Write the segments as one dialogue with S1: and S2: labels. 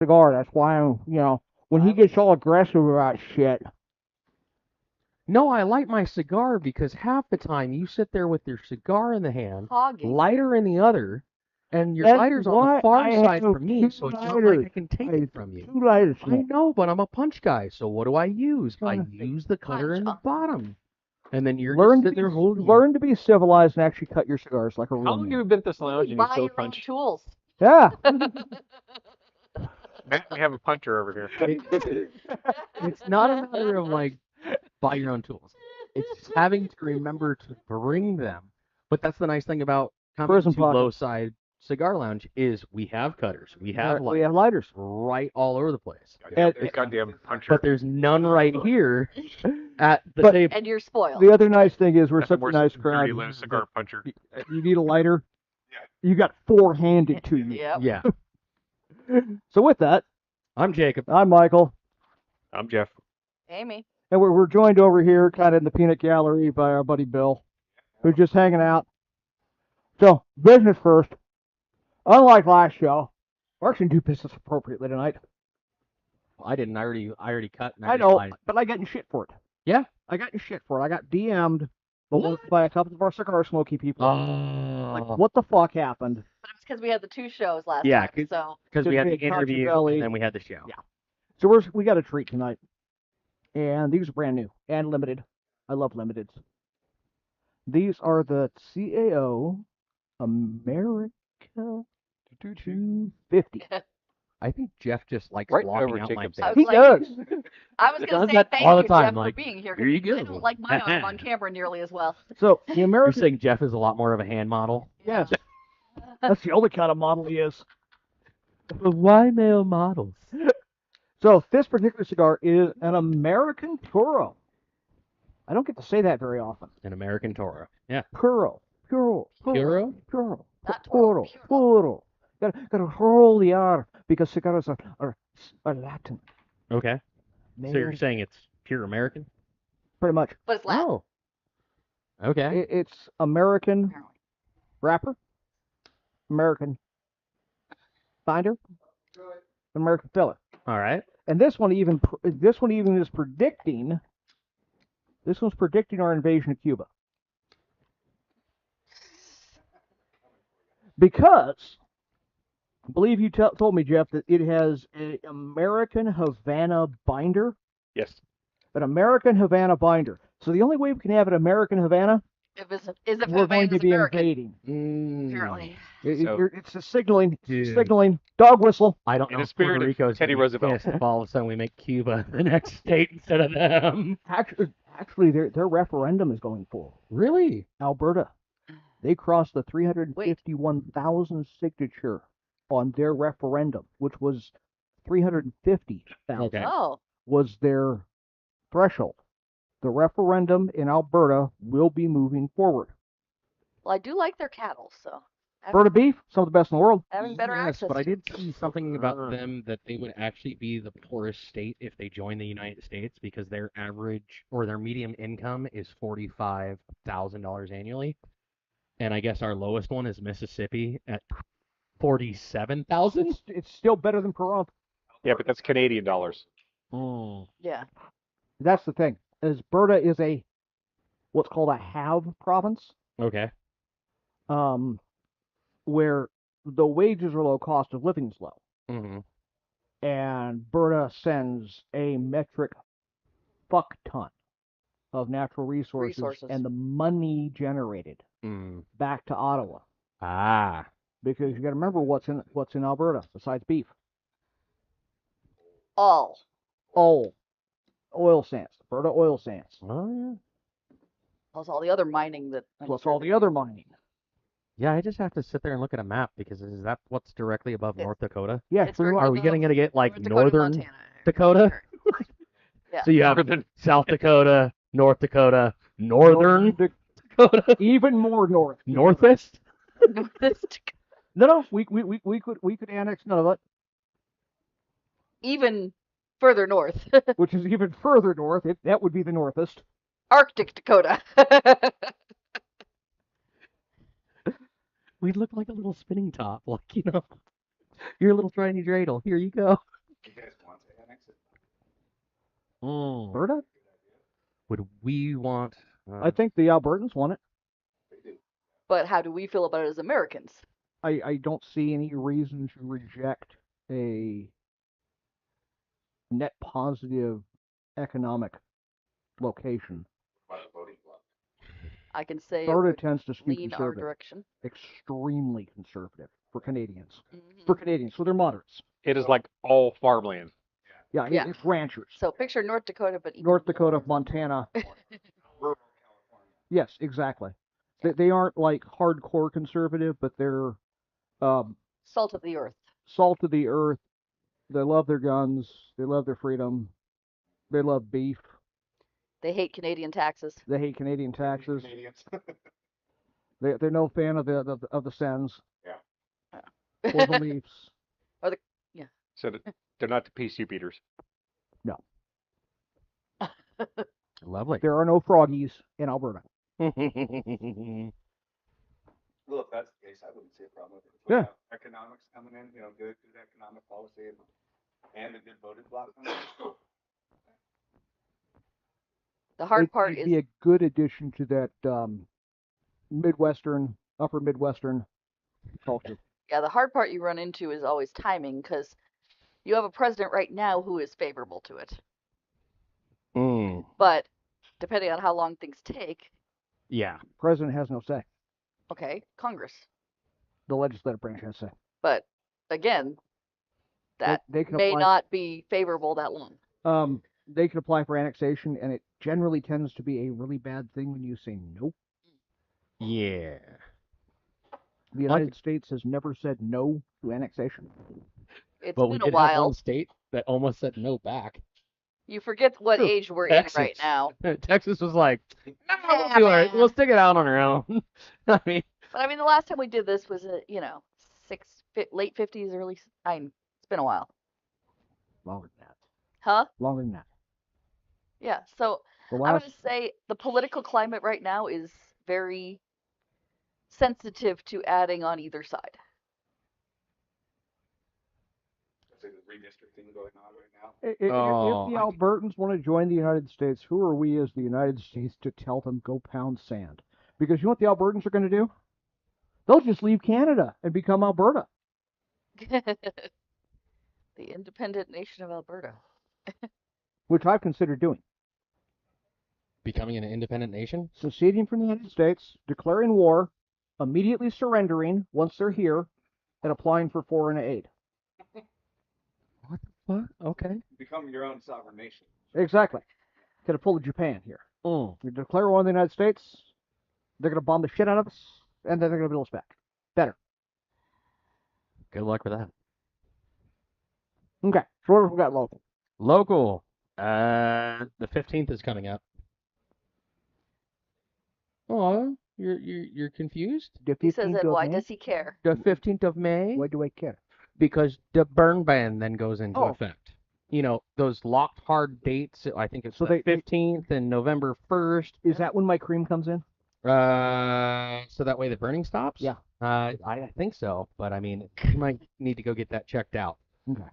S1: cigar. That's why when he gets all aggressive about shit.
S2: No, I light my cigar because half the time you sit there with your cigar in the hand,
S3: Hogging.
S2: lighter in the other, and your
S1: That's
S2: lighter's on
S1: why
S2: the far
S1: I
S2: side
S1: have
S2: from me,
S1: two
S2: so it's not
S1: lighters.
S2: like I can take
S1: I
S2: it
S1: have
S2: from you.
S1: 2 lighters.
S2: I know, but I'm a punch guy, so what do I use? I
S1: Punch.
S2: use the cutter in the
S3: Punch.
S2: bottom. And then you're
S1: Learn
S2: just
S1: to
S2: sitting there
S1: be
S2: holding it.
S1: learn to be civilized and actually cut your cigars like a
S4: How long have
S1: Runion.
S4: you been at this lounge and you
S3: Buy
S4: still
S3: your own
S4: punch?
S3: tools.
S1: Yeah.
S4: Matt, we have a puncher over here.
S2: It's not a matter of like buy your own tools. It's having to remember to bring them. But that's the nice thing about coming
S1: Prison
S2: to
S1: pocket.
S2: Low Side Cigar Lounge is we have cutters, we have
S1: We have lighters.
S2: right all over the place.
S4: Goddamn puncher.
S2: But there's none right here at the
S1: But-
S2: table.
S3: And you're spoiled.
S1: The other nice thing is we're
S4: Nothing
S1: such a
S4: worse
S1: nice
S4: than
S1: crowd.
S4: dirty little cigar puncher.
S1: You need a lighter. You got 4 handed to you.
S3: Yep.
S2: Yeah.
S1: So with that,
S2: I'm Jacob.
S1: I'm Michael,
S4: I'm Jeff.
S3: Amy.
S1: and we're joined over here, kind of in the peanut gallery, by our buddy Bill, who's just hanging out. So business first. Unlike last show, we're actually gonna do business appropriately tonight.
S2: I didn't. I already cut. And
S1: I know,
S2: lied.
S1: but I got in shit for it.
S2: Yeah.
S1: I got in shit for it. I got DM'd by a couple of our cigar smoky people. Like,
S2: Oh.
S1: what the fuck happened?
S3: But it was because we had the 2 shows last
S2: Yeah,
S3: time. So
S2: Because we had the
S1: we had
S2: interview
S1: Belly.
S2: and then we had the show.
S1: Yeah. So we got a treat tonight, and these are brand new and limited. I love limiteds. These are the CAO America 250.
S2: I think Jeff just likes
S4: Right
S2: blocking
S4: over
S2: out my
S4: Jacob's
S2: base.
S3: I was
S1: He
S3: like,
S1: does.
S3: I was going
S2: Does
S3: to say
S2: that
S3: thank
S2: all the
S3: you,
S2: time,
S3: Jeff,
S2: like,
S3: for being here. 'cause
S2: here you
S3: I
S2: go.
S3: don't like my arm on camera nearly as well.
S1: So the
S2: You're
S1: American,
S2: saying Jeff is a lot more of a hand model?
S1: yes, that's the only kind of model he is.
S2: But why male models?
S1: So this particular cigar is an American Puro. I don't get to say that very often.
S2: An American Toro. Yeah.
S1: Puro.
S2: Puro?
S3: Not
S1: Puro.
S3: Toro,
S1: Puro. Gotta roll the R because cigars are Latin.
S2: Okay.
S1: Man,
S2: So you're saying it's pure American?
S1: pretty much.
S3: But it's Latin.
S2: Oh. Okay.
S1: It's American
S3: Apparently.
S1: wrapper, American binder, American filler.
S2: All right.
S1: And this one even is predicting. This one's predicting our invasion of Cuba. Because I believe you told me, Jeff, that it has an American Havana binder.
S4: Yes.
S1: An American Havana binder. So the only way we can have an American Havana,
S3: If if
S1: we're going to be
S3: American,
S1: invading.
S3: apparently.
S1: It's a signaling,
S2: Dude.
S1: dog whistle.
S2: I don't
S4: In
S2: know
S4: the
S2: if
S4: spirit
S2: Puerto
S4: of
S2: Rico's
S4: Teddy
S2: gonna be
S4: Roosevelt.
S2: pissed if all of a sudden we make Cuba the next state instead of them.
S1: Actually, their referendum is going forward.
S2: Really?
S1: Alberta, they crossed the 351,000 signature on their referendum, which was 350,000
S2: Okay.
S3: Oh,
S1: was their threshold. The referendum in Alberta will be moving forward.
S3: well, I do like their cattle, so
S1: Alberta beef, some of the best in the world.
S3: having better
S2: Yes,
S3: access.
S2: but I
S3: to
S2: did see something about them that they would actually be the poorest state if they join the United States because their average or their median income is $45,000 annually, and I guess our lowest one is Mississippi at 47,000.
S1: It's still better than Pahrump.
S4: Yeah, but that's Canadian dollars.
S3: Yeah.
S1: That's the thing. Alberta is what's called a have province,
S2: Okay.
S1: where the wages are low, cost of living is low.
S2: Mm-hmm.
S1: And Alberta sends a metric fuck ton of natural resources and the money generated
S2: Mm.
S1: back to Ottawa.
S2: Ah.
S1: Because you got to remember what's in Alberta besides beef.
S3: All.
S1: Oil sands, Alberta oil sands,
S2: Oh
S3: Plus all the other mining that.
S1: plus all the other mining.
S2: yeah. Yeah, I just have to sit there and look at a map because is that what's directly above
S3: It's-
S2: North Dakota?
S1: Yeah,
S3: It's
S1: pretty
S3: very-
S1: much.
S2: Are we going to get like
S3: North Dakota,
S2: northern
S3: Montana.
S2: Dakota?
S3: Yeah.
S2: So you have
S4: Northern.
S2: South Dakota, North Dakota, northern Dakota,
S1: even more north.
S2: northwest.
S3: Northwest.
S1: No, we could annex none of it,
S3: Even further north.
S1: which is even further north. That would be the northest.
S3: Arctic Dakota.
S2: We'd look like a little spinning top, like your little tiny dreidel. Here you go.
S5: You guys want to annex it?
S1: Alberta?
S2: Would we want?
S1: I think the Albertans want it.
S5: They do.
S3: But how do we feel about it as Americans?
S1: I don't see any reason to reject a net positive economic location.
S5: What about the voting bloc?
S3: I can say it
S1: Alberta
S3: would
S1: tends to skew
S3: lean our
S1: conservative,
S3: direction.
S1: extremely conservative for Canadians.
S3: Mhm.
S1: For Canadians, so they're moderates.
S4: It is like all farmland.
S1: Yeah,
S3: Yeah.
S1: it's ranchers.
S3: So picture North Dakota, but even
S1: North Dakota, Montana.
S5: Rural California.
S1: Yes, exactly. They aren't like hardcore conservative, but they're
S3: salt of the earth.
S1: salt of the earth. They love their guns. They love their freedom. They love beef.
S3: They hate Canadian taxes.
S1: They hate Canadian taxes.
S5: Canadians.
S1: They're no fan of the Sens
S5: Yeah.
S1: or the Leafs.
S4: So they're not the PC beaters.
S2: Lovely.
S1: There are no froggies in Alberta.
S5: Well, if that's the case, I wouldn't see a problem with it. If we
S1: Yeah.
S5: have economics coming in, good economic policy and a good voting bloc coming in.
S3: The hard part
S1: It'd
S3: is
S1: be a good addition to that upper Midwestern culture.
S3: the hard part you run into is always timing because you have a president right now who is favorable to it.
S2: Mm,
S3: But depending on how long things take,
S2: yeah.
S1: President has no say.
S3: okay, Congress.
S1: The legislative branch has say.
S3: But again, that
S1: they can
S3: may
S1: apply.
S3: not be favorable that long.
S1: They can apply for annexation, and it generally tends to be a really bad thing when you say nope.
S2: Yeah.
S1: The United States has never said no to annexation.
S3: It's
S2: But we
S3: been a
S2: did have
S3: while.
S2: one state that almost said no back.
S3: You forget what
S1: True.
S3: age we're in right
S2: Texas.
S3: now.
S2: Texas was like, no,
S3: Yeah, man.
S2: we'll stick it out on our own. I mean,
S3: But I mean, the last time we did this was, late 50s, it's been a while.
S1: Longer than that.
S3: Huh?
S1: Longer than that.
S3: Yeah. So
S1: The
S3: I'm
S1: last
S3: going to say the political climate right now is very sensitive to adding on either side.
S5: There's a redistricting going on right now.
S1: If the Albertans want to join the United States, who are we as the United States to tell them go pound sand? Because you know what the Albertans are going to do? They'll just leave Canada and become Alberta.
S3: The independent nation of Alberta.
S1: Which I've considered doing.
S2: becoming an independent nation?
S1: Seceding from the United States, declaring war, immediately surrendering once they're here, and applying for foreign aid.
S2: What the fuck? Okay.
S5: Become your own sovereign nation.
S1: Exactly. Could have pulled a Japan here.
S2: Mm.
S1: We declare war on the United States, they're going to bomb the shit out of us, and then they're going to build us back. Better.
S2: Good luck with that.
S1: Okay, so what have we got local?
S2: Local. The 15th is coming up. Oh, you're confused?
S1: The
S3: He says
S1: 15th
S3: that,
S1: of
S3: why
S1: May?
S3: does he care?
S2: The 15th of May?
S1: Why do I care?
S2: Because the burn ban then goes into
S1: Oh.
S2: effect. You know, those locked hard dates, I think it's
S1: So
S2: the
S1: they-
S2: 15th and November 1st.
S1: Is that when my cream comes in?
S2: So that way the burning stops?
S1: Yeah.
S2: I think so, but I mean, you might need to go get that checked out.
S1: Okay.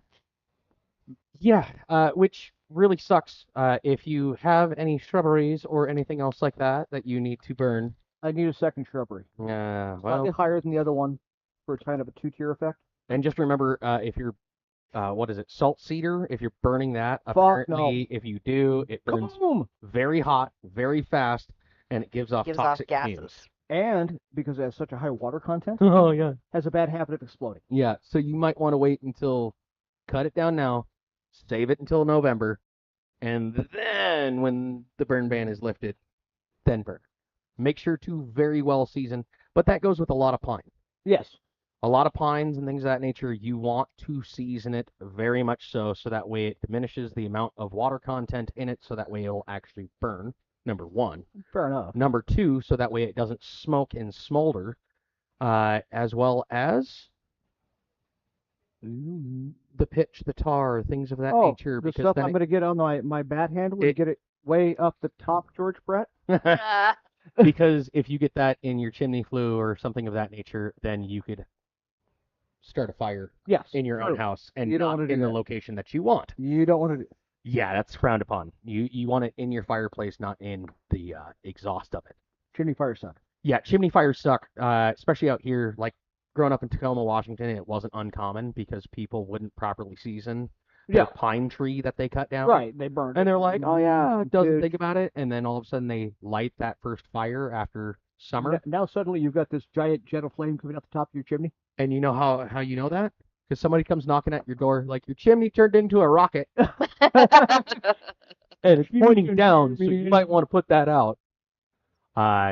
S2: Yeah, which really sucks. If you have any shrubberies or anything else like that that you need to burn.
S1: I need a second shrubbery.
S2: Well,
S1: Slightly higher than the other one for kind of a two-tier effect.
S2: and just remember, if you're, what is it, salt cedar? If you're burning that,
S1: Fuck
S2: apparently, if you do, it burns
S1: Kaboom!
S2: very hot, very fast, and it gives off
S3: Gives off
S2: toxic
S3: gases.
S2: fumes.
S1: And because it has such a high water content,
S2: Oh yeah.
S1: has a bad habit of exploding.
S2: Yeah, so you might want to wait until, cut it down now, save it until November, and then when the burn ban is lifted, then burn. Make sure to very well season, but that goes with a lot of pine.
S1: Yes.
S2: A lot of pines and things of that nature, you want to season it very much so that way it diminishes the amount of water content in it, so that way it'll actually burn, number one.
S1: Fair enough.
S2: Number two, so that way it doesn't smoke and smolder, as well as the pitch, the tar, things of that nature.
S1: The
S2: Because
S1: stuff
S2: then
S1: I'm going to get on my bat handle and get it way up the top, George Brett.
S3: Ah,
S2: because if you get that in your chimney flue or something of that nature, then you could start a fire
S1: Yes.
S2: in your own
S1: true.
S2: house and
S1: You don't
S2: not
S1: wanna do
S2: in the
S1: that.
S2: location that you want.
S1: You don't want to do.
S2: Yeah, that's frowned upon. You want it in your fireplace, not in the exhaust of it.
S1: Chimney fire suck.
S2: Yeah, chimney fires suck, especially out here. Like growing up in Tacoma, Washington, it wasn't uncommon because people wouldn't properly season
S1: Yeah.
S2: the pine tree that they cut down.
S1: Right. They burned.
S2: And
S1: it.
S2: they're like, oh yeah, doesn't
S1: Dude.
S2: think about it, and then all of a sudden they light that first fire after summer.
S1: Now suddenly you've got this giant jet of flame coming out the top of your chimney.
S2: And you know how you know that? Because somebody comes knocking at your door, like your chimney turned into a rocket, and it's pointing down, so you might want to put that out.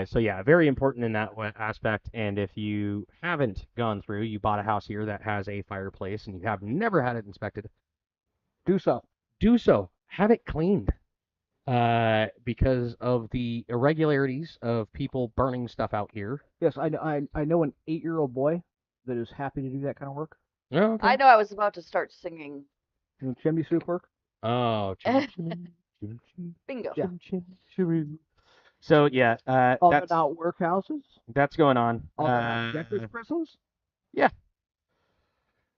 S2: So yeah, very important in that aspect. And if you haven't gone through, you bought a house here that has a fireplace, and you have never had it inspected,
S1: Do so.
S2: do so. Have it cleaned. Because of the irregularities of people burning stuff out here.
S1: Yes, I know an 8-year-old boy that is happy to do that kind of work.
S2: Oh, okay.
S3: I know I was about to start singing.
S1: Doing chimney sweep work.
S2: Oh,
S3: Bingo.
S1: Yeah.
S2: So yeah,
S1: All
S2: that's
S1: about workhouses.
S2: that's going on.
S1: All about deckers prisons.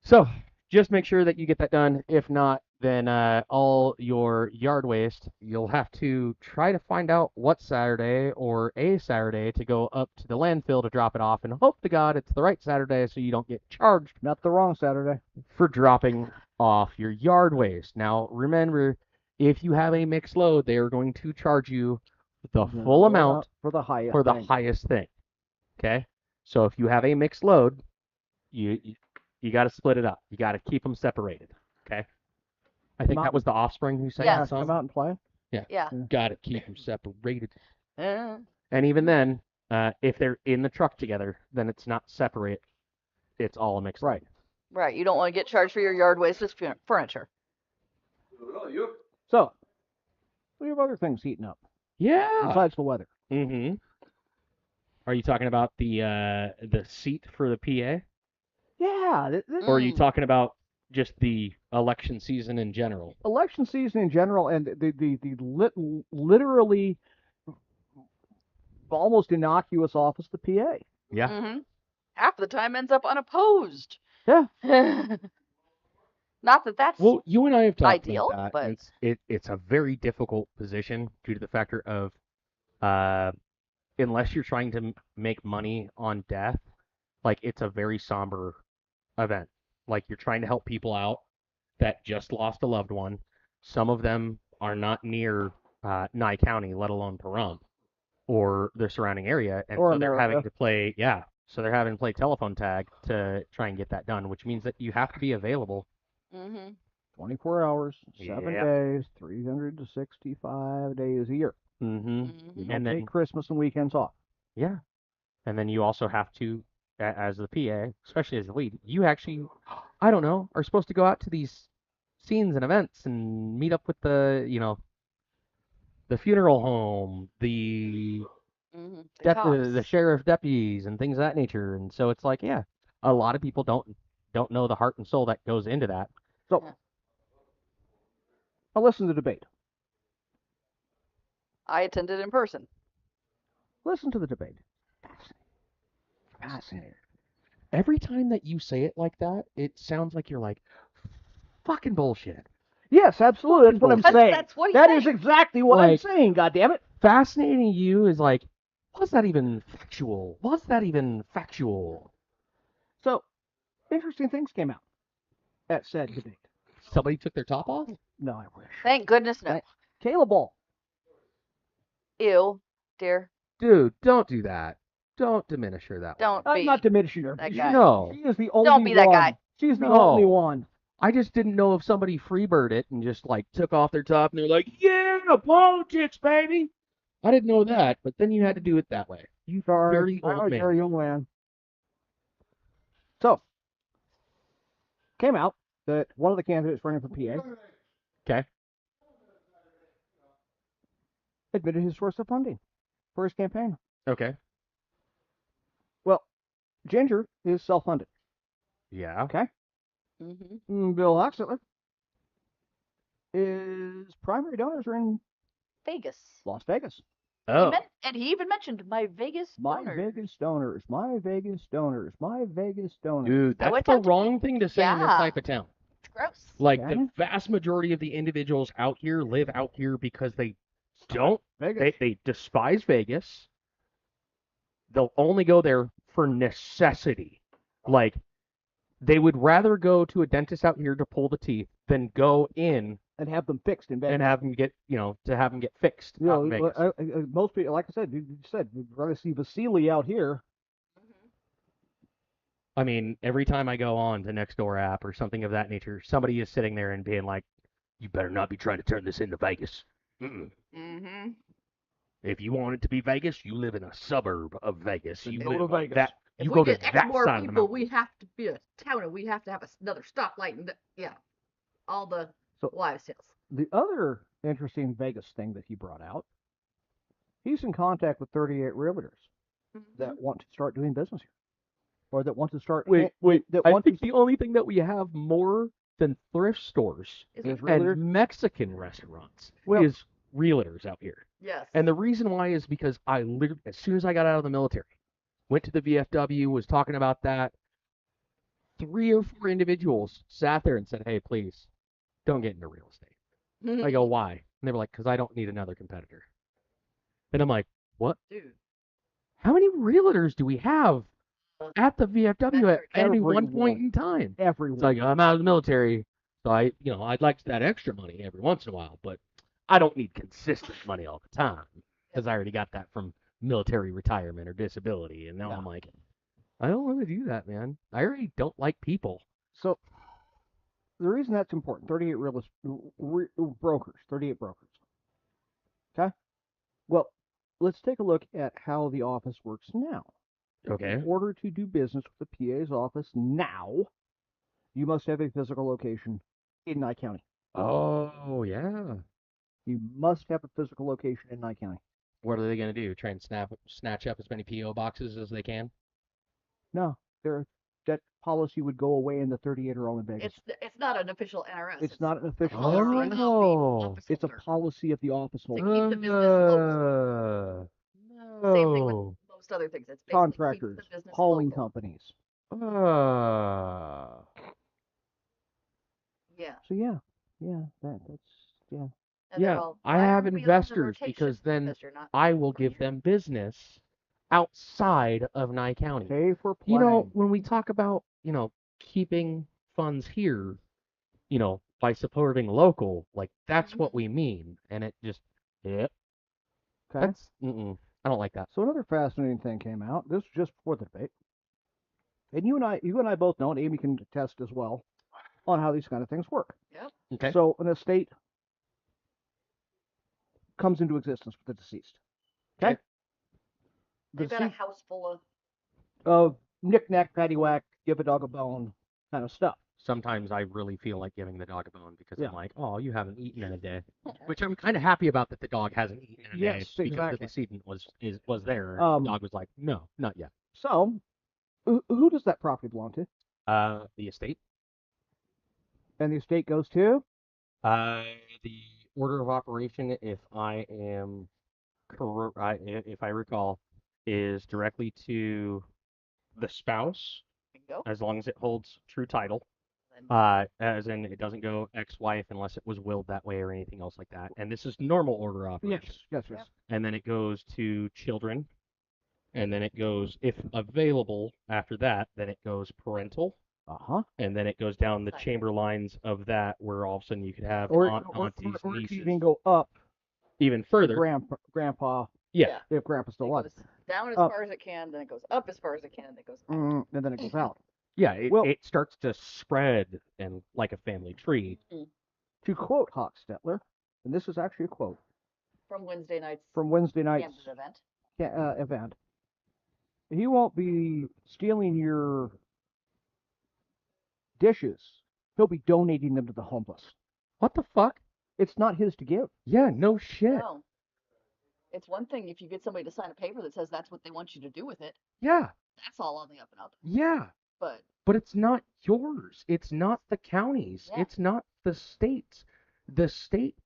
S2: So just make sure that you get that done. If not, then all your yard waste, you'll have to try to find out what Saturday or a Saturday to go up to the landfill to drop it off, and hope to God it's the right Saturday so you don't get charged
S1: Not the wrong Saturday.
S2: for dropping off your yard waste. Now, remember, if you have a mixed load, they are going to charge you the full amount
S1: for the highest.
S2: for the
S1: thing.
S2: highest thing. Okay? So if you have a mixed load, you got to split it up. You got to keep them separated. Okay? I think that was the Offspring who sang
S3: Yeah.
S2: that
S1: Come
S2: song.
S1: out and play.
S3: Yeah.
S2: Got to keep them separated.
S3: Uh,
S2: And even then, if they're in the truck together, then it's not separate. It's all a mixed load.
S1: Right.
S3: right. You don't want to get charged for your yard waste as furniture.
S1: So we have other things heating up
S2: Yeah.
S1: besides the weather.
S2: Mm-hmm. Are you talking about the seat for the PA?
S1: Yeah.
S2: Or are you
S3: Mm.
S2: talking about just the election season in general?
S1: Election season in general, and literally almost innocuous office, the PA.
S2: Yeah.
S3: Mm-hmm. Half the time ends up unopposed.
S1: Yeah.
S3: Not that that's
S2: Well, you and I have talked
S3: ideal,
S2: about that.
S3: but-
S2: and it's a very difficult position due to the factor of unless you're trying to make money on death, like it's a very somber event. Like you're trying to help people out that just lost a loved one. Some of them are not near Nye County, let alone Pahrump or the surrounding area, and
S1: Or
S2: so they're having
S1: America.
S2: to play. Yeah, so they're having to play telephone tag to try and get that done, which means that you have to be available.
S3: Mm-hmm.
S1: 24 hours, 7
S2: Yeah.
S1: days, 365 days a year.
S2: Mm-hmm.
S1: You
S3: Mm-hmm.
S1: don't
S2: And then-
S1: take Christmas and weekends off.
S2: Yeah. And then you also have to, as the PA, especially as the lead, you actually, I don't know, are supposed to go out to these scenes and events and meet up with the funeral home, the
S3: Mm-hmm.
S2: the sheriff deputies and things of that nature. And so it's like, yeah, a lot of people don't know the heart and soul that goes into that.
S1: So,
S3: Yeah.
S1: I'll listen to the debate.
S3: I attended in person.
S1: Listen to the debate. Fascinating.
S2: Every time that you say it like that, it sounds like you're like, fucking bullshit.
S1: Yes, absolutely. That's what I'm saying.
S3: That's what he's
S1: That
S3: saying.
S1: is exactly what I'm
S2: Like-
S1: saying, goddammit.
S2: Fascinating you is like, what's that even factual? What's that even factual?
S1: So, interesting things came out at said debate.
S2: Somebody took their top off?
S1: No, I wish.
S3: Thank goodness no.
S1: Right. Kayla Ball.
S3: Ew, dear.
S2: Dude, don't do that. Don't diminish her that way.
S3: Don't
S1: I'm
S3: be.
S1: not diminishing her.
S3: that
S1: She-
S3: guy.
S2: No.
S1: She is the only
S3: be that
S1: one.
S3: guy.
S1: She's the
S2: No.
S1: only one.
S2: I just didn't know if somebody freebird it and just like took off their top and they're like, yeah, politics, baby. I didn't know that, but then you had to do it that way. You
S1: Sorry.
S2: dirty
S1: I
S2: old
S1: was
S2: man.
S1: very young man. So, came out that one of the candidates running for PA
S2: Okay.
S1: admitted his source of funding for his campaign.
S2: Okay.
S1: Well, Ginger is self-funded.
S2: Yeah.
S1: Okay.
S3: Mm-hmm.
S1: Bill Oxley, his primary donors are in
S3: Vegas.
S1: Las Vegas.
S2: Oh,
S3: And he even mentioned my Vegas
S1: My
S3: donors.
S1: Vegas donors, my Vegas donors, my Vegas donors.
S2: dude,
S3: I
S2: that's
S3: went
S2: the
S3: down to-
S2: wrong thing to say in this
S3: Yeah.
S2: type of town.
S3: It's gross.
S2: Like,
S1: Okay.
S2: the vast majority of the individuals out here live out here because they don't,
S1: Vegas.
S2: they despise Vegas. They'll only go there for necessity. Like, they would rather go to a dentist out here to pull the teeth than go in
S1: And have them fixed in Vegas.
S2: and have them get, to have them get fixed
S1: You
S2: out
S1: know,
S2: in Vegas.
S1: most people, like I said, you said, we'd rather see Vasily out here.
S2: I mean, every time I go on the Nextdoor app or something of that nature, somebody is sitting there and being like, "You better not be trying to turn this into Vegas. Mm-mm.
S3: Mm-hmm.
S2: If you want it to be Vegas, you live in a suburb of Vegas. You
S1: go
S2: live
S1: to Vegas.
S2: That,
S6: If
S2: you
S6: we
S2: go to
S6: get X
S2: that
S6: more
S2: side of the
S6: people,
S2: mountain.
S6: we have to be a town, and we have to have another stoplight, and all the
S1: So-
S6: wives' tales.
S1: The other interesting Vegas thing that he brought out, he's in contact with 38 realtors that want to start doing business here, or that want to start.
S2: Wait.
S1: That
S2: I
S1: want
S2: think
S1: to,
S2: the only thing that we have more than thrift stores
S6: Is
S1: is
S6: it?
S1: realtors.
S2: and Mexican restaurants
S1: Well-
S2: is realtors out here.
S6: Yes.
S2: And the reason why is because I literally, as soon as I got out of the military, went to the VFW, was talking about that. 3 or 4 individuals sat there and said, "Hey, please, don't get into real estate." I go, "Why?" And they were like, "Because I don't need another competitor." And I'm like, "What?
S6: Dude.
S2: How many realtors do we have at the VFW at any one point
S1: Everyone.
S2: in time?"
S1: Everyone.
S2: It's like, I'm out of the military, so I'd like that extra money every once in a while, but I don't need consistent money all the time because I already got that from military retirement or disability. And now I'm like, I don't want to do that, man. I already don't like people.
S1: So the reason that's important, 38 brokers, 38 brokers. Okay? Well, let's take a look at how the office works now.
S2: Okay.
S1: In order to do business with the PA's office now, you must have a physical location in Nye County.
S2: Oh, yeah.
S1: You must have a physical location in Nye County.
S2: What are they going to do? Try and snatch up as many P.O. boxes as they can?
S1: No, that policy would go away in the 38 are all in Vegas.
S6: It's not an official NRS.
S1: It's not an official
S6: policy
S1: NRS.
S6: of the office
S1: It's a
S6: holder.
S1: policy of the office
S6: To
S1: holder.
S6: keep the business local. Same thing with
S2: No.
S6: most other things. It's basically
S1: Contractors,
S6: keeps the business
S1: hauling
S6: local.
S1: companies.
S6: Yeah.
S1: So that's
S6: And they're
S2: Yeah,
S6: all,
S2: I
S6: "Why
S2: have
S6: aren't we on the
S2: investors
S6: rotation?"
S2: because then
S6: Because you're not
S2: I will
S6: for
S2: give
S6: you.
S2: them business outside of Nye County.
S1: pay for play.
S2: When we talk about, keeping funds here, by supporting local, like that's what we mean. And it just,
S1: Okay.
S2: that's, I don't like that.
S1: So another fascinating thing came out. This was just before the debate, and you and I both know, and Amy can attest as well, on how these kind of things work.
S6: Yep.
S2: Okay.
S1: So an estate comes into existence with the deceased. Okay. The
S6: They've got a
S1: deceased
S6: house full of
S1: of knick-knack, paddywhack, give a dog a bone kind of stuff.
S2: Sometimes I really feel like giving the dog a bone because
S1: Yeah.
S2: I'm like, oh, you haven't eaten in a day. Which I'm kind of happy about that the dog hasn't eaten in a
S1: Yes,
S2: day because
S1: exactly.
S2: the decedent was there. And
S1: Um,
S2: the dog was like, no, not yet.
S1: So, who does that property belong to?
S2: The estate.
S1: And the estate goes to?
S2: The order of operation, if I am if I recall, is directly to the spouse,
S6: go.
S2: as long as it holds true title. As in, it doesn't go ex-wife unless it was willed that way or anything else like that. And this is normal order of operation.
S1: Yes.
S2: And then it goes to children. And then it goes, if available after that, then it goes parental.
S1: Uh-huh.
S2: And then it goes down the chamber lines of that, where all of a sudden you could have
S1: Or
S2: aunties,
S1: it
S2: nieces,
S1: can even go up
S2: even further.
S1: grandpa,
S2: Yeah.
S1: if grandpa's still
S6: It
S1: alive.
S6: goes down as
S1: Up.
S6: far as it can, then it goes up as far as it can, then it goes out.
S1: And then it goes out.
S2: Yeah,
S1: Well-
S2: it starts to spread and like a family tree.
S1: To quote Hochstetler, and this is actually a quote
S6: From Wednesday night's
S1: from Wednesday night's
S6: Kansas event.
S1: event, he won't be stealing your dishes. He'll be donating them to the homeless.
S2: What the fuck?
S1: It's not his to give.
S2: Yeah, no shit.
S6: No. It's one thing if you get somebody to sign a paper that says that's what they want you to do with it.
S2: Yeah,
S6: That's all on the up and up.
S2: yeah.
S6: But
S2: It's not yours. It's not the county's.
S6: Yeah.
S2: It's not the state's. The state,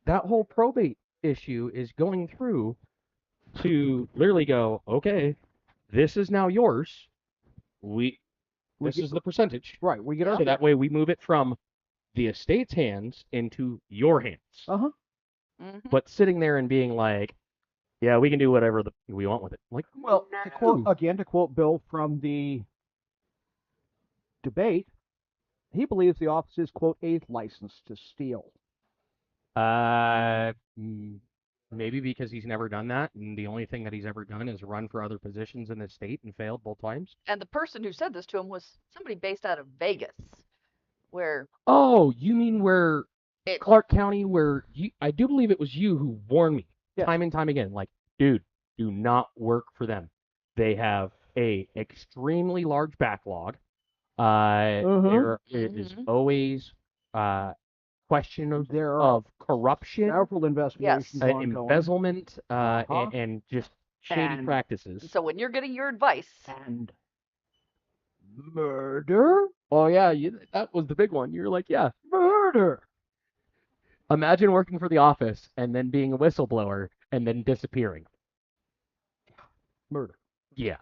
S2: that whole probate issue is going through to literally go, okay, this is now yours. This is the percentage.
S1: Right, we get our
S2: So that way we move it from the estate's hands into your hands.
S1: Uh-huh.
S3: Mhm.
S2: But sitting there and being like, yeah, we can do whatever we want with it. Like,
S1: Well,
S2: no.
S1: to quote Bill from the debate, he believes the office is, quote, a license to steal.
S2: Maybe because he's never done that, and the only thing that he's ever done is run for other positions in the state and failed both times.
S3: And the person who said this to him was somebody based out of Vegas, where
S2: Oh, you mean where
S3: it
S2: Clark County, where I do believe it was you who warned me
S1: Yes.
S2: time and time again, like, dude, do not work for them. They have a extremely large backlog. There is
S3: Mhm.
S2: always question
S1: There are
S2: of corruption,
S1: several investigations ongoing.
S2: embezzlement,
S1: Uh-huh.
S2: and just shady
S1: And-
S2: practices.
S3: so when you're getting your advice,
S1: And murder?
S2: Oh yeah, that was the big one. You're like, yeah.
S1: Murder!
S2: Imagine working for the office and then being a whistleblower and then disappearing.
S1: Murder.
S2: Yeah.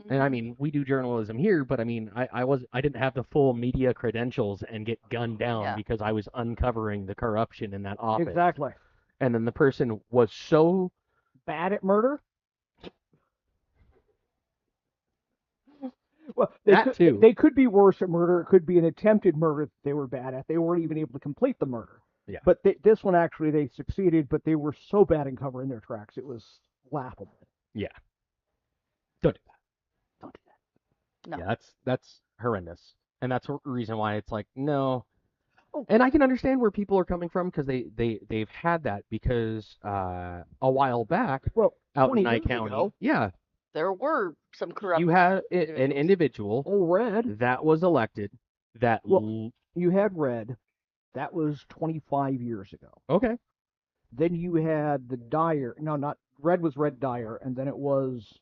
S2: And I mean, we do journalism here, but I mean, I didn't have the full media credentials and get gunned down
S3: Yeah.
S2: because I was uncovering the corruption in that office.
S1: Exactly.
S2: And then the person was so
S1: Bad at murder? Well, they could be worse at murder. It could be an attempted murder that they were bad at. They weren't even able to complete the murder.
S2: Yeah.
S1: But this one, actually, they succeeded, but they were so bad in covering their tracks, it was laughable.
S2: Yeah. Don't do that.
S1: Don't do that.
S3: No.
S2: Yeah, that's horrendous. And that's the reason why it's like, no.
S1: Oh.
S2: And I can understand where people are coming from because they've had that because a while back
S1: Well,
S2: out
S1: 20
S2: in Nye
S1: years
S2: County,
S1: ago,
S2: yeah,
S3: there were some corrupt.
S2: you had an individual
S1: old Red,
S2: that was elected that
S1: Well- you had Red. That was 25 years ago.
S2: okay.
S1: Then you had the Dyer. No, not Red was Red Dyer, and then it was,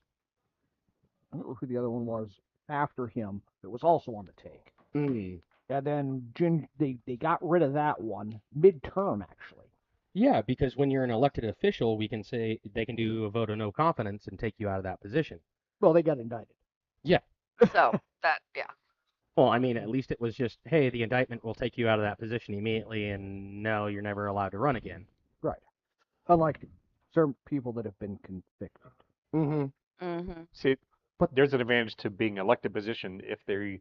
S1: I don't know who the other one was after him. That was also on the take.
S2: Mm.
S1: And then they got rid of that one midterm, actually.
S2: Yeah, because when you're an elected official, we can say they can do a vote of no confidence and take you out of that position.
S1: Well, they got indicted.
S3: So that, yeah.
S2: Well, I mean, at least it was just, hey, the indictment will take you out of that position immediately, and no, you're never allowed to run again.
S1: Right. Unlike certain people that have been convicted.
S2: Mm-hmm.
S3: Mm-hmm.
S4: See, but there's an advantage to being an elected position. If they're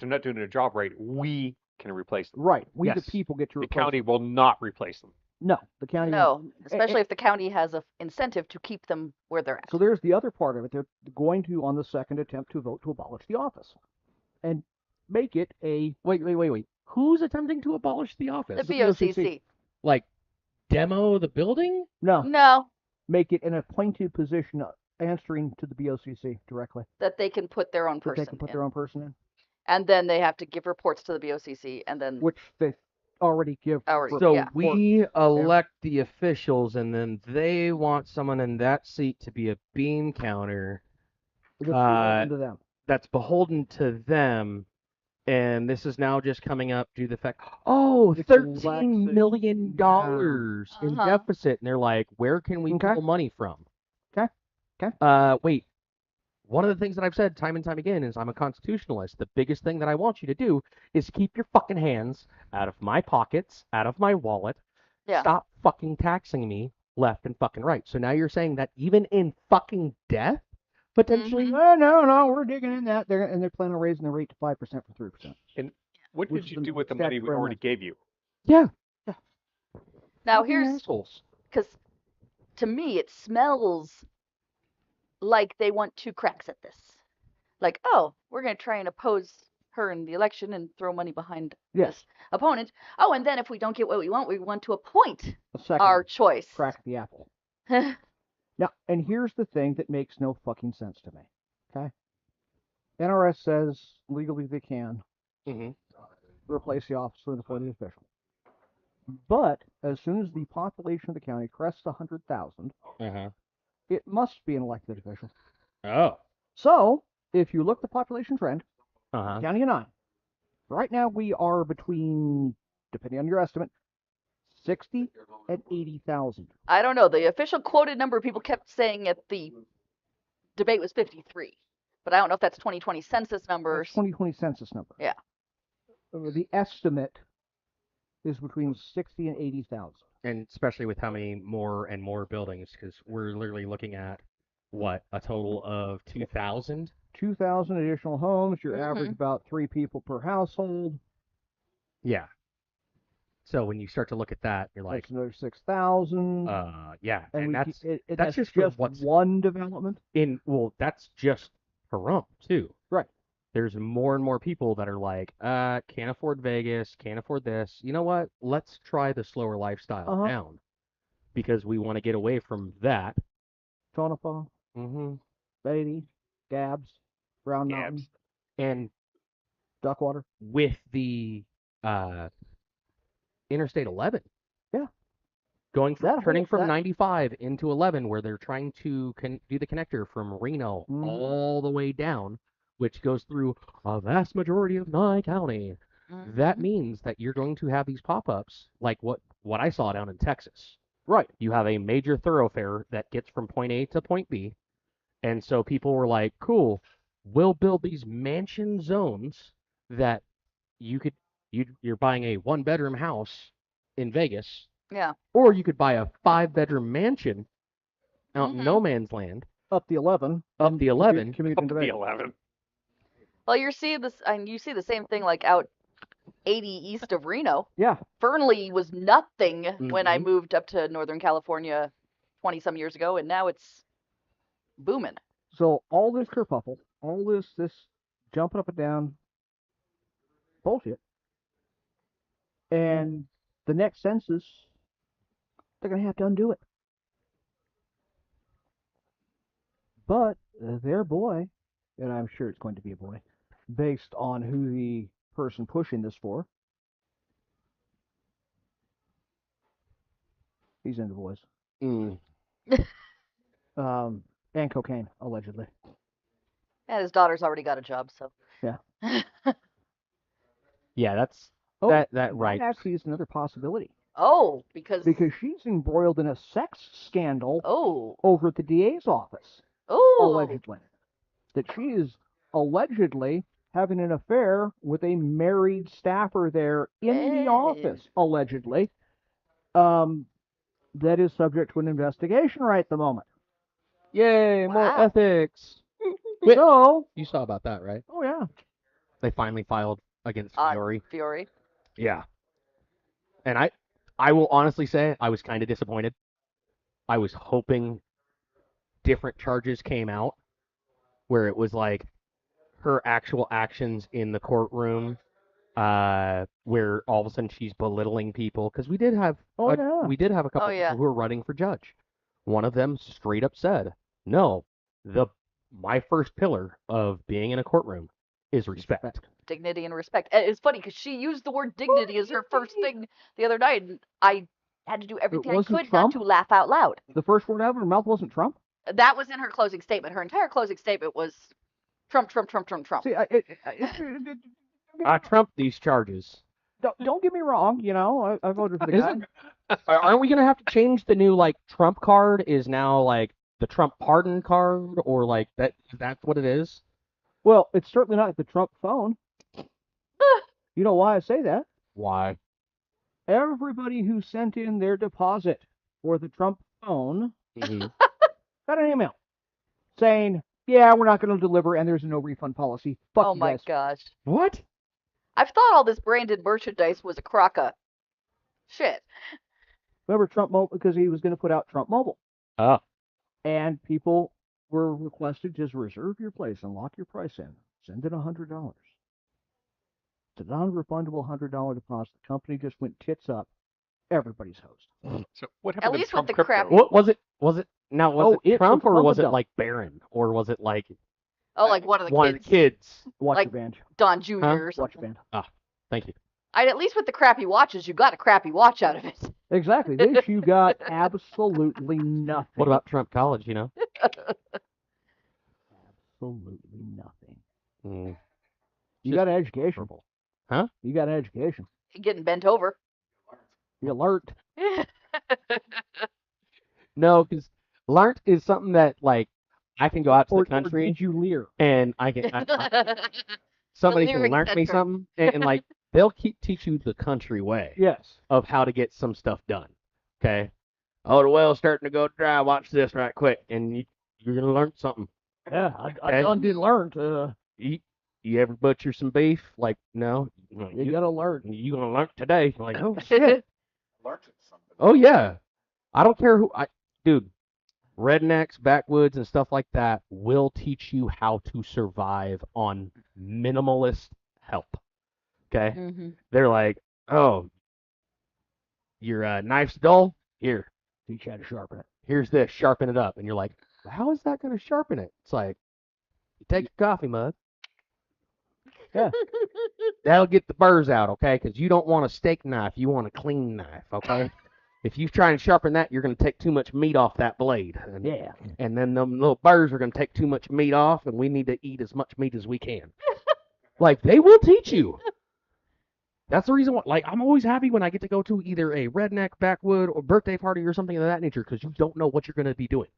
S4: not doing their job right, we can replace them.
S1: Right. We,
S4: Yes.
S1: the people, get to
S4: The
S1: replace
S4: county
S1: them.
S4: will not replace them.
S1: No, the county.
S3: No, especially if the county has a incentive to keep them where they're at.
S1: So there's the other part of it. They're going to, on the second attempt to vote, to abolish the office. And make it a...
S2: Wait. Who's attempting to abolish the office?
S3: The
S1: BOCC.
S3: BOCC.
S2: Like, demo the building?
S1: No.
S3: No,
S1: Make it an appointed position answering to the BOCC directly.
S3: that they can put their own
S1: That
S3: person
S1: they can put
S3: in.
S1: their own person in.
S3: And then they have to give reports to the BOCC, and then
S1: Which they already give.
S3: Already,
S2: So
S3: yeah.
S2: we elect the officials, and then they want someone in that seat to be a bean counter
S1: It's beholden to them.
S2: that's beholden to them. And this is now just coming up due to the fact, oh,
S1: It's
S2: $13 million in
S3: Uh-huh.
S2: deficit. And they're like, where can we
S1: Okay.
S2: pull money from?
S1: Okay.
S2: Wait. One of the things that I've said time and time again is I'm a constitutionalist. The biggest thing that I want you to do is keep your fucking hands out of my pockets, out of my wallet.
S3: Yeah.
S2: Stop fucking taxing me left and fucking right. So now you're saying that even in fucking death, potentially,
S1: No, we're digging in that. They're planning on raising the rate to 5% from 3%.
S4: What
S1: Which
S4: did
S1: is
S4: you
S1: the
S4: do with the money we
S1: statutory
S4: already gave you?
S2: yeah.
S3: now
S2: fucking
S3: here's
S2: assholes.
S3: because to me it smells like they want two cracks at this. Like, oh, we're going to try and oppose her in the election and throw money behind
S1: Yes.
S3: this opponent. Oh, and then if we don't get what we want to appoint
S1: A second
S3: our choice.
S1: crack at the apple. Now, and here's the thing that makes no fucking sense to me. Okay? NRS says legally they can
S2: Mm-hmm.
S1: replace the office with an appointed official. But as soon as the population of the county crests 100,000,
S2: Uh-huh.
S1: it must be an elected official.
S2: Oh.
S1: So, if you look at the population trend,
S2: Uh-huh.
S1: county of 9, right now we are between, depending on your estimate, 60 and 80,000.
S3: I don't know. The official quoted number people kept saying at the debate was 53, but I don't know if that's 2020 census numbers.
S1: That's 2020 census number.
S3: Yeah.
S1: The estimate is between 60 and 80,000.
S2: And especially with how many more and more buildings, because we're literally looking at, what, a total of 2,000?
S1: 2,000 additional homes. Your
S3: Mhm.
S1: average about 3 people per household.
S2: Yeah. So when you start to look at that, you're like,
S1: That's another 6,000.
S2: yeah,
S1: and
S2: and that's
S1: that's
S2: just for
S1: just
S2: what's
S1: one development.
S2: well, that's just Pahrump too.
S1: Right.
S2: There's more and more people that are like, can't afford Vegas, can't afford this. You know what? Let's try the slower lifestyle down, because we want to get away from that.
S1: Tonopah,
S2: Mm-hmm.
S1: Beatty, Gabbs, Brown Mountain,
S2: And
S1: Duckwater.
S2: with the Interstate 11.
S1: Yeah.
S2: Going from turning from
S1: that-
S2: 95 into 11, where they're trying to do the connector from Reno all the way down, which goes through a vast majority of Nye County. That means that you're going to have these pop-ups like what I saw down in Texas.
S1: Right.
S2: You have a major thoroughfare that gets from point A to point B, and so people were like, cool, we'll build these mansion zones that you're buying a one-bedroom house in Vegas,
S3: Yeah.
S2: or you could buy a 5-bedroom mansion out in
S3: Mhm.
S2: no man's land,
S1: Up the 11.
S2: up
S1: and
S2: the 11,
S1: commute
S4: Up
S1: into
S4: to the
S1: Vegas.
S4: 11.
S3: Well, you see this, and you see the same thing like out 80 east of Reno.
S1: Yeah.
S3: Fernley was nothing when I
S2: Mhm.
S3: moved up to Northern California 20 some years ago, and now it's booming.
S1: So all this kerfuffle, all this jumping up and down bullshit, and the next census, they're gonna have to undo it. But their boy, and I'm sure it's going to be a boy, based on who the person pushing this for, he's into boys. And cocaine, allegedly.
S3: And his daughter's already got a job, so.
S1: Yeah.
S2: Yeah, that's
S1: Oh,
S2: that right.
S1: actually is another possibility.
S3: Oh, because
S1: Because she's embroiled in a sex scandal
S3: oh,
S1: over at the DA's office,
S3: oh,
S1: allegedly. That she is allegedly having an affair with a married staffer there in
S3: Hey.
S1: the office, allegedly. That is subject to an investigation right at the moment.
S2: Yay, more
S3: Wow.
S2: ethics.
S1: So,
S2: You saw about that, right?
S1: oh yeah,
S2: They finally filed against
S3: on
S2: Fiore.
S3: Fiore.
S2: Yeah. And I will honestly say I was kind of disappointed. I was hoping different charges came out where it was like her actual actions in the courtroom, where all of a sudden she's belittling people, because we did have
S1: yeah.
S2: we did have a couple
S3: Oh, yeah.
S2: people who were running for judge. One of them straight up said, "No, my first pillar of being in a courtroom is respect."
S3: Dignity and respect. And it's funny because she used the word dignity as her first thing the other night, and I had to do everything I
S1: wasn't
S3: could
S1: Trump?
S3: not to laugh out loud.
S1: The first word out of her mouth wasn't Trump.
S3: That was in her closing statement. Her entire closing statement was Trump, Trump, Trump, Trump, Trump.
S1: See,
S2: I trump these charges.
S1: don't get me wrong. You know, I voted for the guy.
S2: Isn't- Aren't we gonna have to change the new Trump card is now the Trump pardon card, or that? That's what it is.
S1: Well, it's certainly not the Trump phone. You know why I say that?
S2: Why?
S1: Everybody who sent in their deposit for the Trump phone
S2: Mhm.
S1: got an email saying, yeah, we're not going to deliver and there's a no refund policy. Fuck
S3: Oh
S1: you
S3: my
S1: guys.
S3: gosh.
S2: What?
S3: I've thought all this branded merchandise was a crock of shit.
S1: Remember Trump Mobile? Because he was going to put out Trump Mobile.
S2: Oh.
S1: And people were requested just reserve your place and lock your price in. Send in $100. It's a non-refundable $100 deposit. The company just went tits up. Everybody's hosed.
S4: So what
S3: At
S4: happened to
S3: least
S4: Trump
S3: with the crap.
S4: crypto?
S2: What was it? Was it now? Was
S1: Oh,
S2: it
S1: it's
S2: Trump,
S1: a
S2: or was it
S1: Trumpadel.
S2: Barron, or was it
S3: Oh, like one of the
S2: one
S3: kids,
S2: of the kids?
S1: Watch
S3: Like-
S1: your band.
S3: Don Jr.
S2: Huh?
S3: or
S1: Watch
S3: something.
S1: your band.
S2: Thank you.
S3: At least with the crappy watches, you got a crappy watch out of it.
S1: Exactly. This you got absolutely nothing.
S2: What about Trump College? You know.
S1: Absolutely nothing.
S2: Mm.
S1: You
S2: Just
S1: got an education.
S2: Huh?
S1: You got an education.
S3: Getting bent over.
S1: You learned.
S2: No, because learnt is something that like I can go out to
S1: Or
S2: the country
S1: did you leer?
S2: and I can somebody can
S3: lyric
S2: learn me
S3: center.
S2: something and like they'll teach you the country way
S1: Yes.
S2: of how to get some stuff done. Okay. Oh, the well's starting to go dry. Watch this right quick, and you're gonna learn something.
S1: Yeah, I
S2: Okay.
S1: done did learn to.
S2: You ever butcher some beef? Like, no.
S1: You gotta learn.
S2: You gonna learn today? Like, oh shit.
S5: Learned something.
S2: Oh yeah. I don't care dude. Rednecks, backwoods, and stuff like that will teach you how to survive on minimalist help. Okay?
S3: Mhm.
S2: They're like, oh, your knife's dull? Here,
S1: Teach you how to sharpen it.
S2: here's this, sharpen it up. And you're like, how is that going to sharpen it? It's like, you take your coffee mug.
S1: Yeah.
S2: That'll get the burrs out, okay? Because you don't want a steak knife. You want a clean knife, okay? If you try and sharpen that, you're going to take too much meat off that blade. And,
S1: Yeah.
S2: and then them little burrs are going to take too much meat off, and we need to eat as much meat as we can. Like, they will teach you. That's the reason why, like, I'm always happy when I get to go to either a redneck, backwood, or birthday party or something of that nature, because you don't know what you're going to be doing.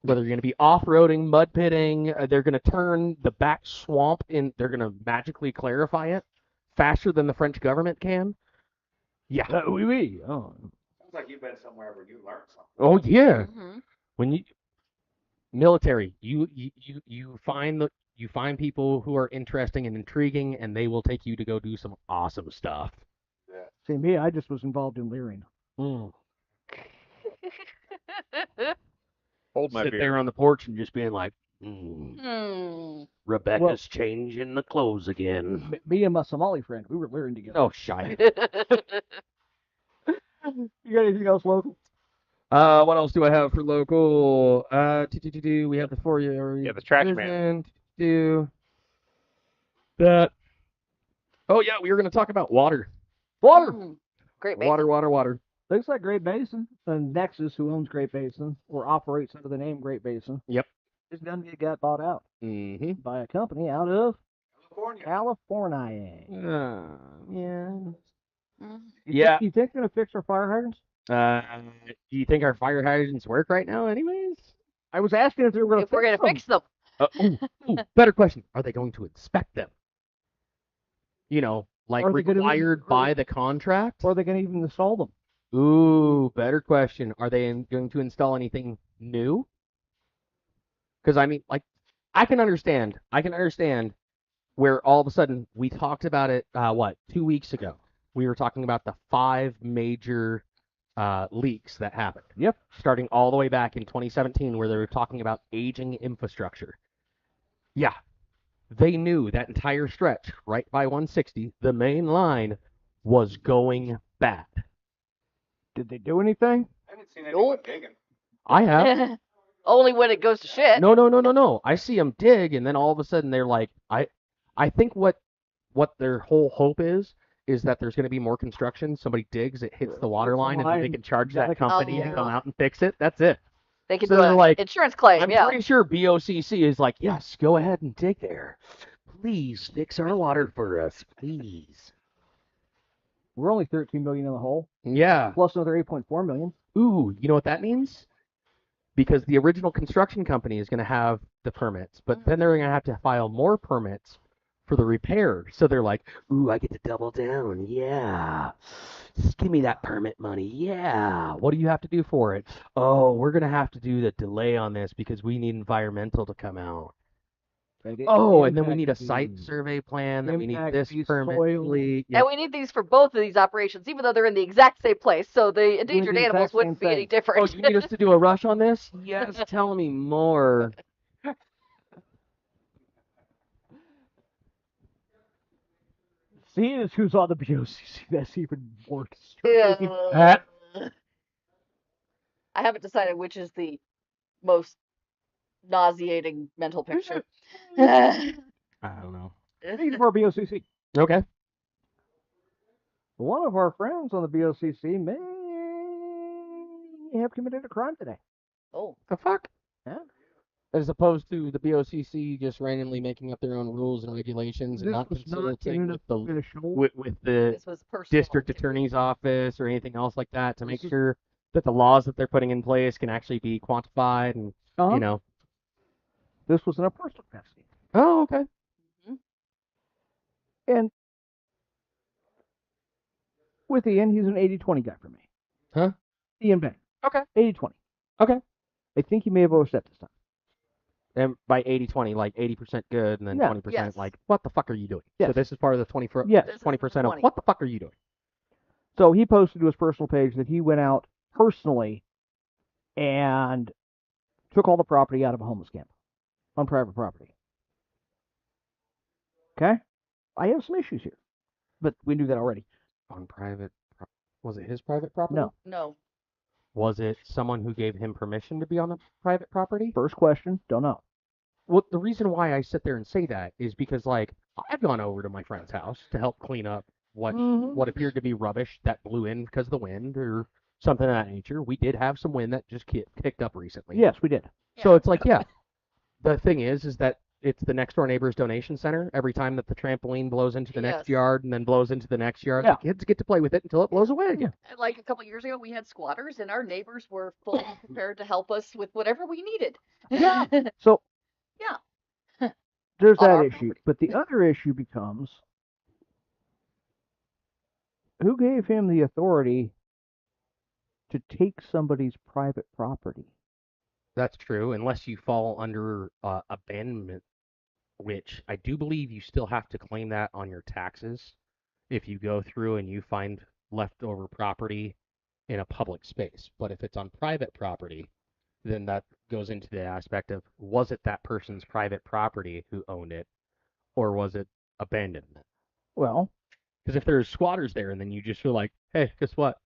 S2: Whether you're going to be off-roading, mud pitting, they're going to turn the back swamp in, they're going to magically clarify it faster than the French government can. Yeah.
S1: Oui, oui. Oh.
S5: Sounds like you've been somewhere where you learned something.
S2: Oh, yeah.
S3: Mhm.
S2: When you military, you find people who are interesting and intriguing, and they will take you to go do some awesome stuff.
S1: See me, I just was involved in leering.
S2: Mm.
S4: Hold my
S2: Sit
S4: beer.
S2: there on the porch and just being like,
S3: Hmm.
S2: Rebecca's changing the clothes again.
S1: Me and my Somali friend, we were leering together.
S2: Oh, shy.
S1: You got anything else local?
S2: What else do I have for local? We have the 4-year.
S4: Yeah, the trash man.
S2: Do that. Oh yeah, we were going to talk about water.
S1: Water.
S3: Great Basin.
S2: Water.
S1: Looks like Great Basin. And Nexus, who owns Great Basin, or operates under the name Great Basin.
S2: Yep.
S1: Is going to get bought out
S2: Mm-hmm.
S1: by a company out of
S5: California.
S1: California.
S2: Yeah.
S3: Mhm.
S2: Yeah.
S1: You think they're going to fix our fire hydrants?
S2: Do you think our fire hydrants work right now, anyways?
S1: I was asking if they were going to
S3: If we're gonna fix them.
S2: Better question. Are they going to inspect them? You know, like
S1: Are they gonna-
S2: required by the contract?
S1: Or are they going to even install them?
S2: Ooh, better question. Are they going to install anything new? Because I mean, like, I can understand where all of a sudden we talked about it. 2 weeks ago? We were talking about the 5 major leaks that happened.
S1: Yep.
S2: Starting all the way back in 2017, where they were talking about aging infrastructure. Yeah, they knew that entire stretch right by 160, the main line, was going bad.
S1: Did they do anything?
S5: I haven't seen anyone
S3: Nope.
S5: digging.
S2: I have.
S3: Only when it goes to shit.
S2: No. I see them dig, and then all of a sudden they're like, I think what their whole hope is that there's going to be more construction. Somebody digs, it hits the water line, and then they can charge that company to come out and fix it. That's it.
S3: They can
S2: So
S3: do
S2: they're
S3: an
S2: like,
S3: insurance claim.
S2: I'm
S3: Yeah.
S2: pretty sure BOCC is like, yes, go ahead and dig there. Please fix our water for us, please.
S1: We're only 13 million in the hole,
S2: Yeah.
S1: plus another 8.4 million.
S2: Ooh, you know what that means? Because the original construction company is going to have the permits, but then they're going to have to file more permits for the repair. So they're like, ooh, I get to double down. Yeah. Just give me that permit money. Yeah. What do you have to do for it? Oh, we're going to have to do the delay on this because we need environmental to come out. Oh, and then we need a site survey plan. Then we need
S1: impact
S2: this
S1: the
S2: permit.
S1: soil.
S2: Yep.
S3: And we need these for both of these operations, even though they're in the exact same place. So the endangered
S1: the
S3: animals
S1: exact
S3: wouldn't
S1: same
S3: be any
S1: thing.
S2: Oh,
S3: different.
S2: you need us to do a rush on this? Yes, tell me more.
S1: Seeing as who's on the BOCC, that's even more
S3: Yeah.
S1: disturbing.
S3: I haven't decided which is the most nauseating mental picture.
S2: I don't know.
S1: Speaking of our BOCC,
S2: Okay.
S1: one of our friends on the BOCC may have committed a crime today.
S3: Oh,
S2: The fuck?
S1: Yeah.
S2: As opposed to the BOCC just randomly making up their own rules and regulations and
S1: This
S2: not
S1: was not
S2: consulting
S1: in
S2: with the
S1: official.
S2: with the
S6: This was personal.
S2: district attorney's office or anything else like that to make
S1: This is-
S2: sure that the laws that they're putting in place can actually be quantified and
S1: Uh-huh.
S2: you know.
S1: This was in a personal capacity.
S2: Oh, okay.
S1: And with Ian, he's an 80-20 guy for me.
S2: Huh?
S1: Ian Bennett.
S2: Okay.
S1: 80-20.
S2: Okay.
S1: I think he may have overstepped this time.
S2: And by 80-20, like 80% good, and then
S1: Yeah.
S2: 20%
S6: Yes.
S2: like, what the fuck are you doing? So
S1: Yes.
S2: this is part of the 20%,
S1: Yes.
S6: This is
S2: 20% of
S6: 20.
S2: what the fuck are you doing?
S1: So he posted to his personal page that he went out personally and took all the property out of a homeless camp on private property. Okay? I have some issues here, but we knew that already.
S2: On private, was it his private property?
S1: No.
S6: No.
S2: Was it someone who gave him permission to be on the private property?
S1: First question, don't know.
S2: Well, the reason why I sit there and say that is because, like, I've gone over to my friend's house to help clean up what appeared to be rubbish that blew in because of the wind or something of that nature. We did have some wind that just kicked up recently.
S1: Yes, we did.
S2: So it's like, yeah. The thing is that it's the next door neighbor's donation center. Every time that the trampoline blows into the next
S6: Yes.
S2: yard and then blows into the next yard,
S1: Yeah.
S2: the kids get to play with it until it blows away again.
S6: And like a couple years ago, we had squatters, and our neighbors were fully prepared to help us with whatever we needed.
S1: Yeah. So
S6: Yeah.
S1: there's
S6: On
S1: that
S6: our
S1: issue.
S6: property.
S1: But the other issue becomes who gave him the authority to take somebody's private property?
S2: That's true, unless you fall under abandonment, which I do believe you still have to claim that on your taxes if you go through and you find leftover property in a public space. But if it's on private property, then that goes into the aspect of, was it that person's private property who owned it, or was it abandonment?
S1: Well,
S2: Because if there's squatters there and then you just feel like, hey, guess what?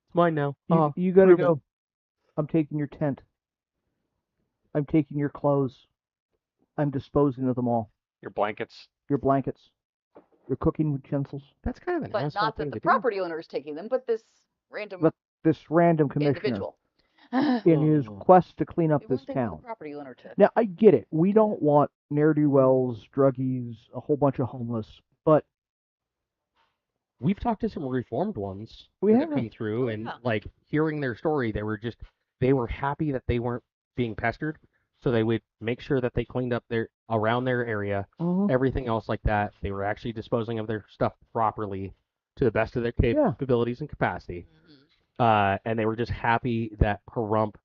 S2: It's mine now.
S1: you got to
S2: prove it.
S1: go. I'm taking your tent. I'm taking your clothes. I'm disposing of them all.
S4: Your blankets.
S1: Your blankets. Your cooking utensils.
S2: That's kind of an
S6: But
S2: asshole
S6: not
S2: thing
S6: that the
S2: to do.
S6: property owner is taking them, but this random
S1: But this random commissioner,
S6: individual.
S1: in his
S2: Oh.
S1: quest to clean up
S6: It
S1: this
S6: won't take the
S1: town.
S6: property owner to.
S1: Now, I get it. We don't want ne'er-do-wells, druggies, a whole bunch of homeless, but
S2: We've talked to some reformed ones
S1: We
S2: that
S1: have.
S2: have come through,
S6: Oh,
S2: and
S6: yeah.
S2: like hearing their story, they were happy that they weren't being pestered, so they would make sure that they cleaned up around their area, everything else like that. They were actually disposing of their stuff properly to the best of their
S1: Yeah.
S2: capabilities and capacity.
S6: Mhm.
S2: And they were just happy that Pahrump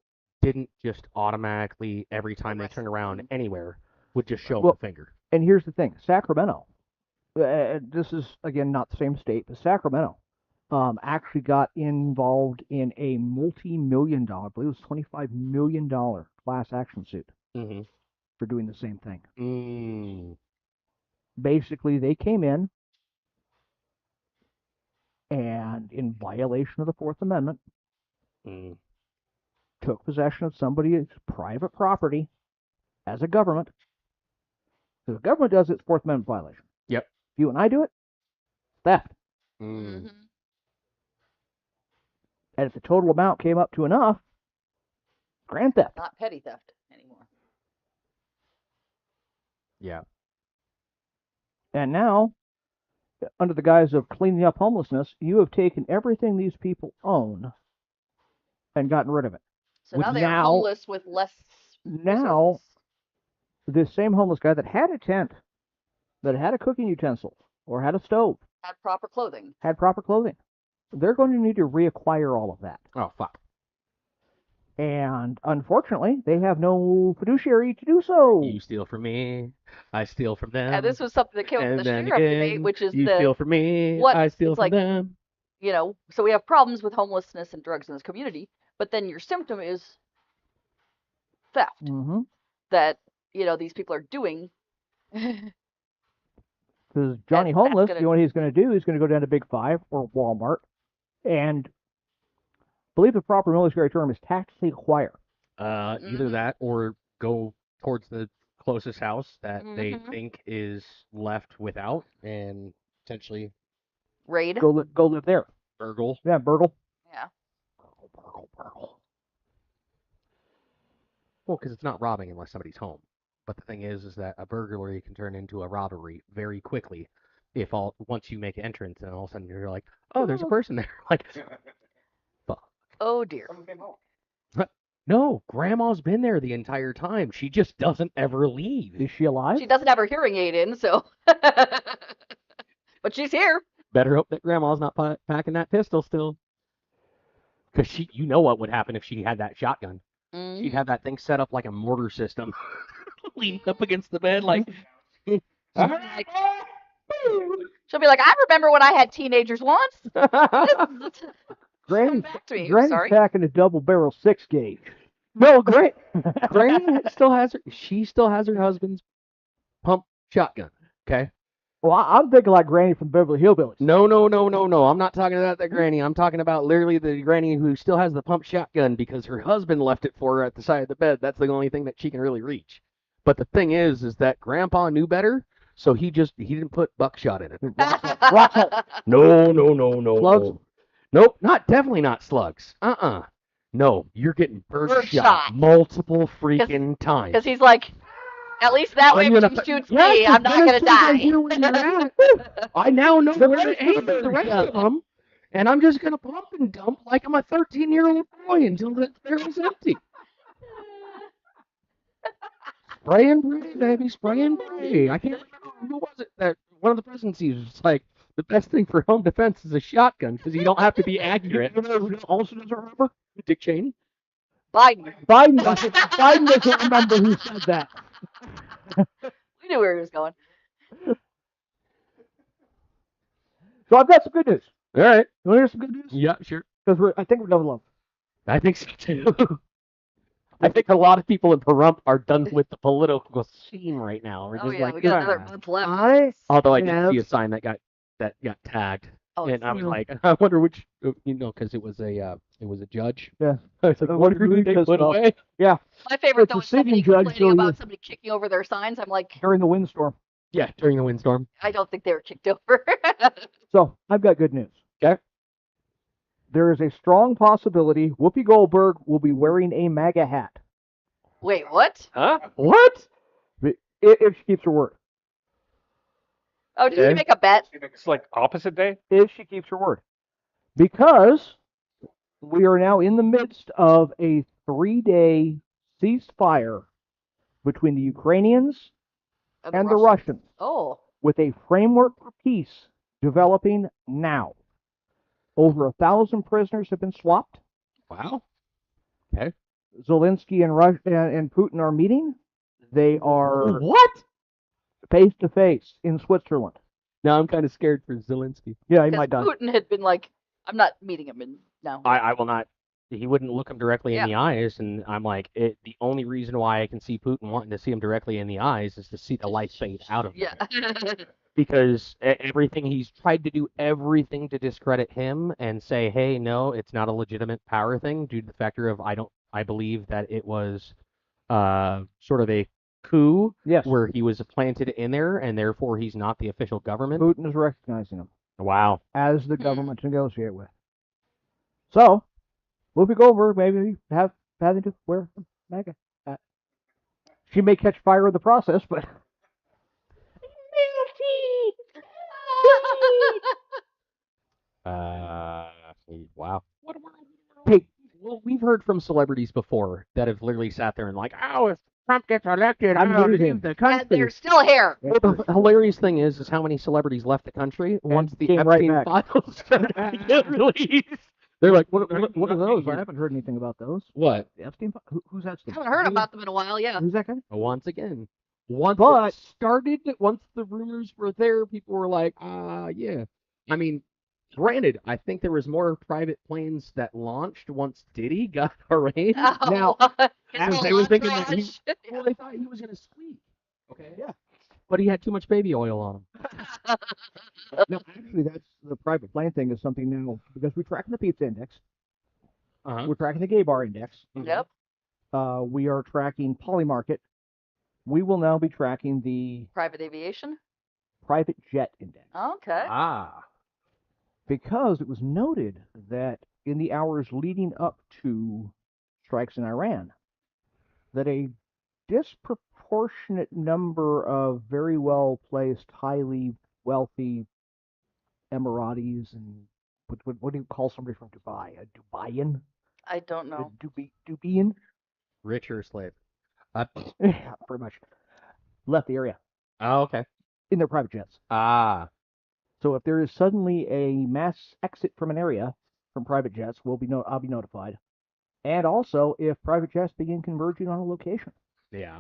S2: didn't just automatically, every time they
S6: Arrest
S2: turned around
S6: them.
S2: anywhere, would just show
S1: Well,
S2: the finger.
S1: and here's the thing, Sacramento. This is again not the same state, but Sacramento actually got involved in a multi-million-dollar, I believe it was $25 million class action suit
S2: Mm-hmm.
S1: for doing the same thing.
S2: Mm.
S1: Basically, they came in and, in violation of the Fourth Amendment,
S2: Mm.
S1: took possession of somebody's private property as a government. If the government does it, it's Fourth Amendment violation.
S2: Yep.
S1: If you and I do it, theft.
S2: Mm.
S6: Mhm.
S1: And if the total amount came up to enough, grand theft.
S6: Not petty theft anymore.
S2: Yeah.
S1: And now, under the guise of cleaning up homelessness, you have taken everything these people own and gotten rid of it.
S6: So
S1: With
S6: now they are
S1: now-
S6: homeless with less.
S1: Now,
S6: resources.
S1: this same homeless guy that had a tent, that had a cooking utensil, or had a stove,
S6: Had proper clothing.
S1: had proper clothing, they're going to need to reacquire all of that.
S2: Oh, fuck.
S1: And unfortunately, they have no fiduciary to do so.
S2: You steal from me, I steal from them.
S6: And this was something that came up in
S2: and
S6: the
S2: then
S6: sheriff debate,
S2: again,
S6: which is
S2: you steal from me,
S6: what-
S2: I steal
S6: it's
S2: from
S6: like-
S2: them.
S6: so we have problems with homelessness and drugs in this community, but then your symptom is theft
S1: Mm-hmm.
S6: that, these people are doing.
S1: Because Johnny
S6: That's
S1: Homeless,
S6: gonna-
S1: you know what he's going to do? He's going to go down to Big Five or Walmart and, believe the proper military term is tactically acquire.
S2: Either
S6: Mhm.
S2: that or go towards the closest house that they
S6: Mhm.
S2: think is left without and potentially
S6: Raid.
S1: Go live there.
S2: burgle.
S1: Yeah, burgle.
S6: Yeah.
S1: Burgle.
S2: Well, because it's not robbing unless somebody's home. But the thing is that a burglary can turn into a robbery very quickly if once you make entrance and all of a sudden you're like, oh, there's a person there. Like, fuck.
S3: Oh dear.
S5: Someone came home.
S2: No, Grandma's been there the entire time. She just doesn't ever leave.
S1: Is she alive?
S3: She doesn't have her hearing aid in, so. But she's here.
S2: Better hope that Grandma's not packing that pistol still. Because you know what would happen if she had that shotgun.
S3: Mm.
S2: She'd have that thing set up like a mortar system, leaning up against the bed like.
S3: She'll be like, I remember when I had teenagers once. Come
S1: Granny's,
S3: back to me.
S1: Granny's
S3: Sorry.
S1: packing a double barrel 6-gauge.
S2: No, Granny still has her husband's pump shotgun. Okay.
S1: Well, I'm thinking like Granny from Beverly Hillbillies.
S2: No. I'm not talking about that Granny. I'm talking about literally the Granny who still has the pump shotgun because her husband left it for her at the side of the bed. That's the only thing that she can really reach. But the thing is that Grandpa knew better, so he didn't put buckshot in it. No.
S1: Slugs?
S2: Nope, definitely not slugs. No, you're getting bird
S3: Bird
S2: shot
S3: shot.
S2: multiple freaking times.
S3: Because he's like, at least that way
S2: I'm
S3: when
S2: gonna
S3: he
S2: put-
S3: shoots
S2: Yes,
S3: me, I'm not going to
S2: as soon as I
S3: die.
S2: hear where you're at, I now know
S1: The
S2: where
S1: rest
S2: to aim
S1: of the
S2: the rest
S1: bird
S2: of them, and I'm just going to pump and dump like I'm a 13-year-old boy until the barrel's empty. Spray and pray, baby, spray and pray. I can't remember who was it that one of the presidencies was like, the best thing for home defense is a shotgun because you don't have to be accurate.
S1: You know who also doesn't remember?
S2: Dick Cheney?
S3: Biden.
S1: Biden doesn't remember who said that.
S3: We knew where he was going.
S1: So I've got some good news.
S2: All right.
S1: You want to hear some good news?
S2: Yeah, sure.
S1: Because I think we're done with love.
S2: I think so too. I think a lot of people in Pahrump are done with the political scene right now. We're
S3: Oh
S2: just
S3: yeah,
S2: like,
S3: we got another
S2: "Ah."
S3: month left.
S2: Although I did
S1: have-
S2: see a sign that got tagged,
S3: Oh,
S2: and I was
S1: Yeah.
S2: like, I wonder which, because it was a judge.
S1: Yeah.
S2: I was like, I wonder who they
S1: pissed
S2: put
S1: off.
S2: away.
S3: My favorite
S1: It's
S3: though
S1: a
S3: is somebody
S1: sitting judge,
S3: complaining
S1: so
S3: about
S1: you-
S3: somebody kicking over their signs. I'm like,
S1: During the windstorm.
S2: Yeah, during the windstorm.
S3: I don't think they were kicked over.
S1: So I've got good news.
S2: Okay.
S1: There is a strong possibility Whoopi Goldberg will be wearing a MAGA hat
S3: Wait, what?
S4: Huh?
S2: What?
S1: if she keeps her word.
S3: Oh, did
S2: Okay.
S3: you make a bet?
S4: It's like opposite day.
S1: If she keeps her word. Because we are now in the midst of a 3-day ceasefire between the Ukrainians and the Russians,
S3: Oh,
S1: with a framework for peace developing now. Over 1,000 prisoners have been swapped.
S2: Wow.
S1: Zelensky and Putin are meeting. They are
S2: What?
S1: face to face in Switzerland.
S2: Now I'm kind of scared for Zelensky.
S1: Yeah, he
S3: because
S1: might die.
S3: Putin had been like, I'm not meeting him in now.
S2: I will not. He wouldn't look him directly
S3: Yeah.
S2: in the eyes, and I'm like, the only reason why I can see Putin wanting to see him directly in the eyes is to see the life fade out of him.
S3: Yeah.
S2: Because everything he's tried to do everything to discredit him and say, hey, no, it's not a legitimate power thing due to the factor of I believe that it was sort of a coup
S1: Yes,
S2: where he was planted in there and therefore he's not the official government.
S1: Putin is recognizing him
S2: Wow.
S1: as the government to negotiate with. So, Whoopi Goldberg maybe having to wear a MAGA hat. She may catch fire in the process, but
S2: Wow.
S4: What a world.
S2: Hey, well, we've heard from celebrities before that have literally sat there and like, oh, if Trump gets elected,
S1: I'm
S2: I'll
S1: leaving
S2: leave the
S3: And
S2: country.
S3: they're still here.
S2: Well, the hilarious thing is how many celebrities left the country once the
S1: came right
S2: Epstein
S1: back.
S2: files started to get released. They're like, what are those?
S1: I haven't heard anything about those.
S2: What?
S1: The Epstein? Who's Epstein?
S3: Haven't heard about them in a while. Yeah.
S1: Who's that guy?
S2: Once again. Once
S1: But-
S2: it started, once the rumors were there, people were like, yeah. I mean, granted, I think there was more private planes that launched once Diddy got arraigned.
S3: Oh,
S2: Now,
S3: his
S2: they
S3: whole
S2: were thinking that
S3: entourage.
S2: Well, they thought he was going to squeak. Okay.
S1: Yeah.
S2: But he had too much baby oil on him.
S1: No, actually, that's the private plane thing is something now because we're tracking the pizza index,
S2: Uh-huh.
S1: we're tracking the gay bar index,
S3: Yep.
S1: we are tracking Polymarket. We will now be tracking the
S3: Private aviation.
S1: private jet index
S3: Okay.
S1: because it was noted that in the hours leading up to strikes in Iran, that a disproportionate number of very well placed, highly wealthy Emiratis and what do you call somebody from Dubai? A Dubaian?
S3: I don't know.
S1: Dubian?
S2: Rich or slave?
S1: Yeah, pretty much. Left the area
S2: Oh, okay.
S1: in their private jets.
S2: Ah,
S1: So if there is suddenly a mass exit from an area from private jets, I'll be notified. And also if private jets begin converging on a location.
S2: yeah.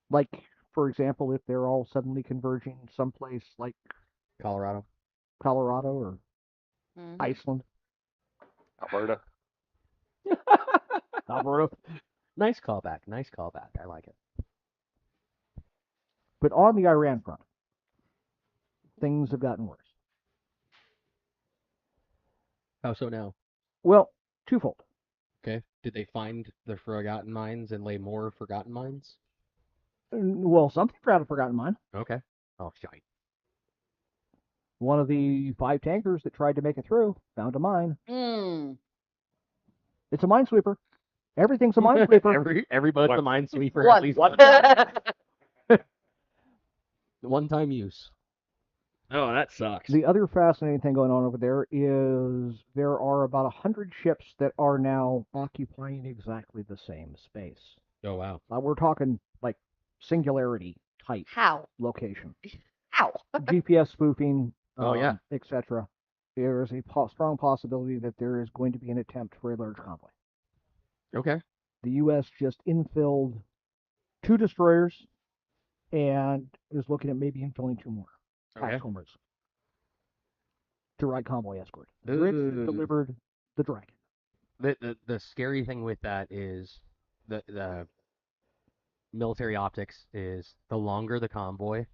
S1: Like, for example, if they're all suddenly converging someplace like
S2: Colorado.
S1: Colorado or
S3: Mhm.
S1: Iceland.
S4: Alberta.
S1: Alberta.
S2: Nice callback. Nice callback. I like it.
S1: But on the Iran front, things have gotten worse.
S2: How so now?
S1: Well, twofold.
S2: Okay. Did they find the forgotten mines and lay more forgotten mines?
S1: Well, something out of forgotten mine.
S2: Okay. Oh, shite.
S1: One of the 5 tankers that tried to make it through found a mine.
S3: Mm.
S1: It's a minesweeper. Everything's a minesweeper.
S2: Every boat's a
S4: What?
S2: minesweeper
S3: One.
S2: at least one time use. Oh, that sucks.
S1: The other fascinating thing going on over there is there are about 100 ships that are now occupying exactly the same space.
S2: Oh, wow.
S1: We're talking like singularity type
S3: How?
S1: location.
S3: How?
S1: GPS spoofing,
S2: Oh, yeah.
S1: etc. There is a strong possibility that there is going to be an attempt for a large convoy.
S2: Okay.
S1: The U.S. just infilled 2 destroyers and is looking at maybe infilling 2 more.
S2: Okay.
S1: Homers to ride convoy escort. The Brits
S2: Ooh.
S1: delivered the Dragon.
S2: The scary thing with that is the military optics is the longer the convoy,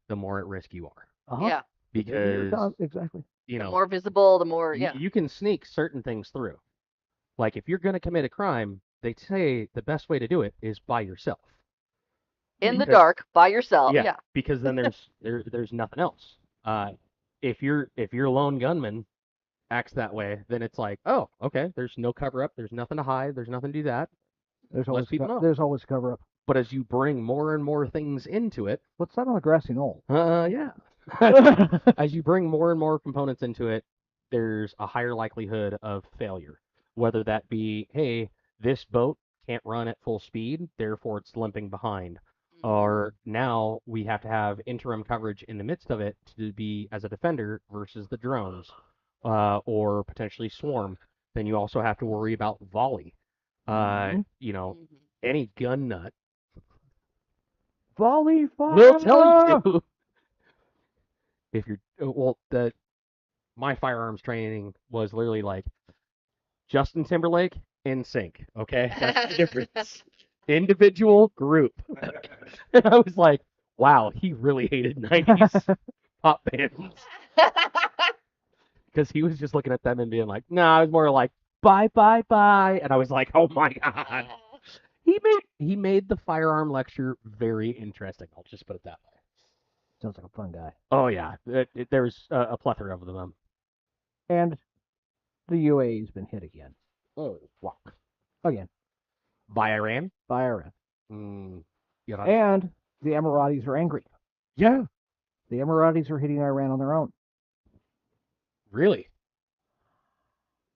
S2: the more at risk you are.
S1: Uh-huh.
S3: Yeah.
S2: Because,
S1: Exactly.
S2: you
S3: The
S2: know,
S3: more visible, the more.
S2: you,
S3: Yeah.
S2: you can sneak certain things through. Like if you're going to commit a crime, they say the best way to do it is by yourself.
S3: In the
S2: Because-
S3: dark, by yourself. Yeah.
S2: Because then there's nothing else. If your lone gunman acts that way, then it's like, oh, okay, there's no cover up, there's nothing to hide, there's nothing to do that.
S1: There's
S2: Less
S1: always
S2: people know.
S1: there's always cover up.
S2: But as you bring more and more things into it,
S1: What's that on a grassy knoll?
S2: yeah. As you bring more and more components into it, there's a higher likelihood of failure. Whether that be, hey, this boat can't run at full speed, therefore it's limping behind. Or now we have to have interim coverage in the midst of it to be as a defender versus the drones, or potentially swarm. Then you also have to worry about volley. You know,
S3: Mhm.
S2: any gun nut
S1: Volley fire!
S2: will tell you if you're my firearms training was literally like Justin Timberlake in sync. Okay, that's the difference. Individual, group. And I was like, wow, he really hated 90s pop bands because he was just looking at them and being like, no, I was more like, bye, bye, bye. And I was like, oh my God. He made the firearm lecture very interesting. I'll just put it that way.
S1: Sounds like a fun guy.
S2: Oh, yeah. There's a plethora of them.
S1: And the UAE's been hit again.
S2: Oh, wow.
S1: Again.
S2: By Iran?
S1: By Iran.
S2: Yeah.
S1: And the Emiratis are angry.
S2: Yeah.
S1: The Emiratis are hitting Iran on their own.
S2: Really?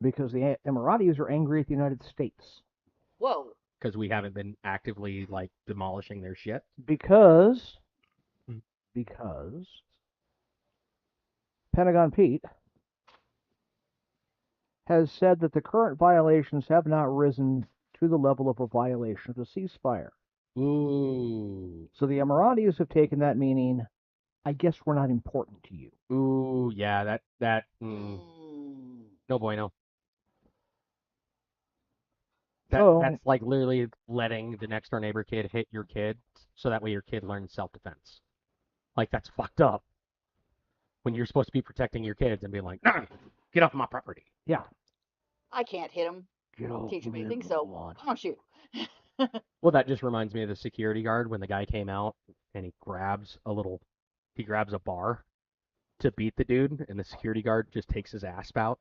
S1: Because the Emiratis are angry at the United States.
S3: Whoa.
S2: Because we haven't been actively, like, demolishing their shit?
S1: Because Pentagon Pete has said that the current violations have not risen to the level of a violation of the ceasefire.
S2: Ooh.
S1: So the Emiratis have taken that meaning, I guess we're not important to you.
S2: Ooh, yeah, no bueno. That's like literally letting the next door neighbor kid hit your kid so that way your kid learns self-defense. Like, that's fucked up. When you're supposed to be protecting your kids and being like, nah, get off my property.
S1: Yeah.
S3: I can't hit him. Teach him anything, so why don't you?
S2: Well, that just reminds me of the security guard when the guy came out and he grabs a bar to beat the dude, and the security guard just takes his ass spout,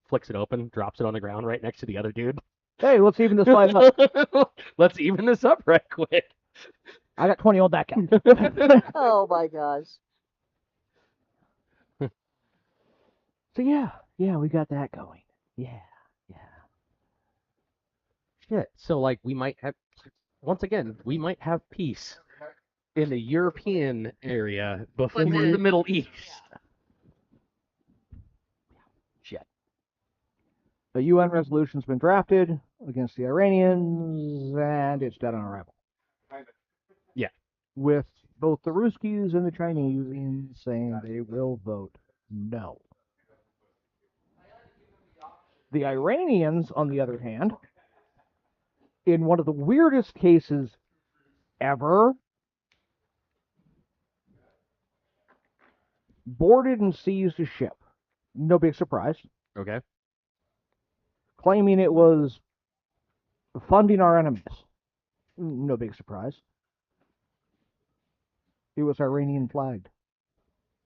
S2: flicks it open, drops it on the ground right next to the other dude.
S1: Hey, let's even this fight up.
S2: Let's even this up right quick.
S1: I got 20 on that guy.
S3: Oh my gosh.
S1: So yeah, we got that going. Yeah.
S2: Shit. So like we might have once again, we might have peace in the European area before
S3: then-
S2: the Middle East. Shit.
S1: The UN resolution's been drafted against the Iranians, and it's dead on arrival.
S2: Yeah.
S1: With both the Ruskies and the Chinese saying they will vote no. The Iranians, on the other hand, in one of the weirdest cases ever, boarded and seized a ship. No big surprise.
S2: Okay.
S1: Claiming it was funding our enemies. No big surprise. It was Iranian flagged.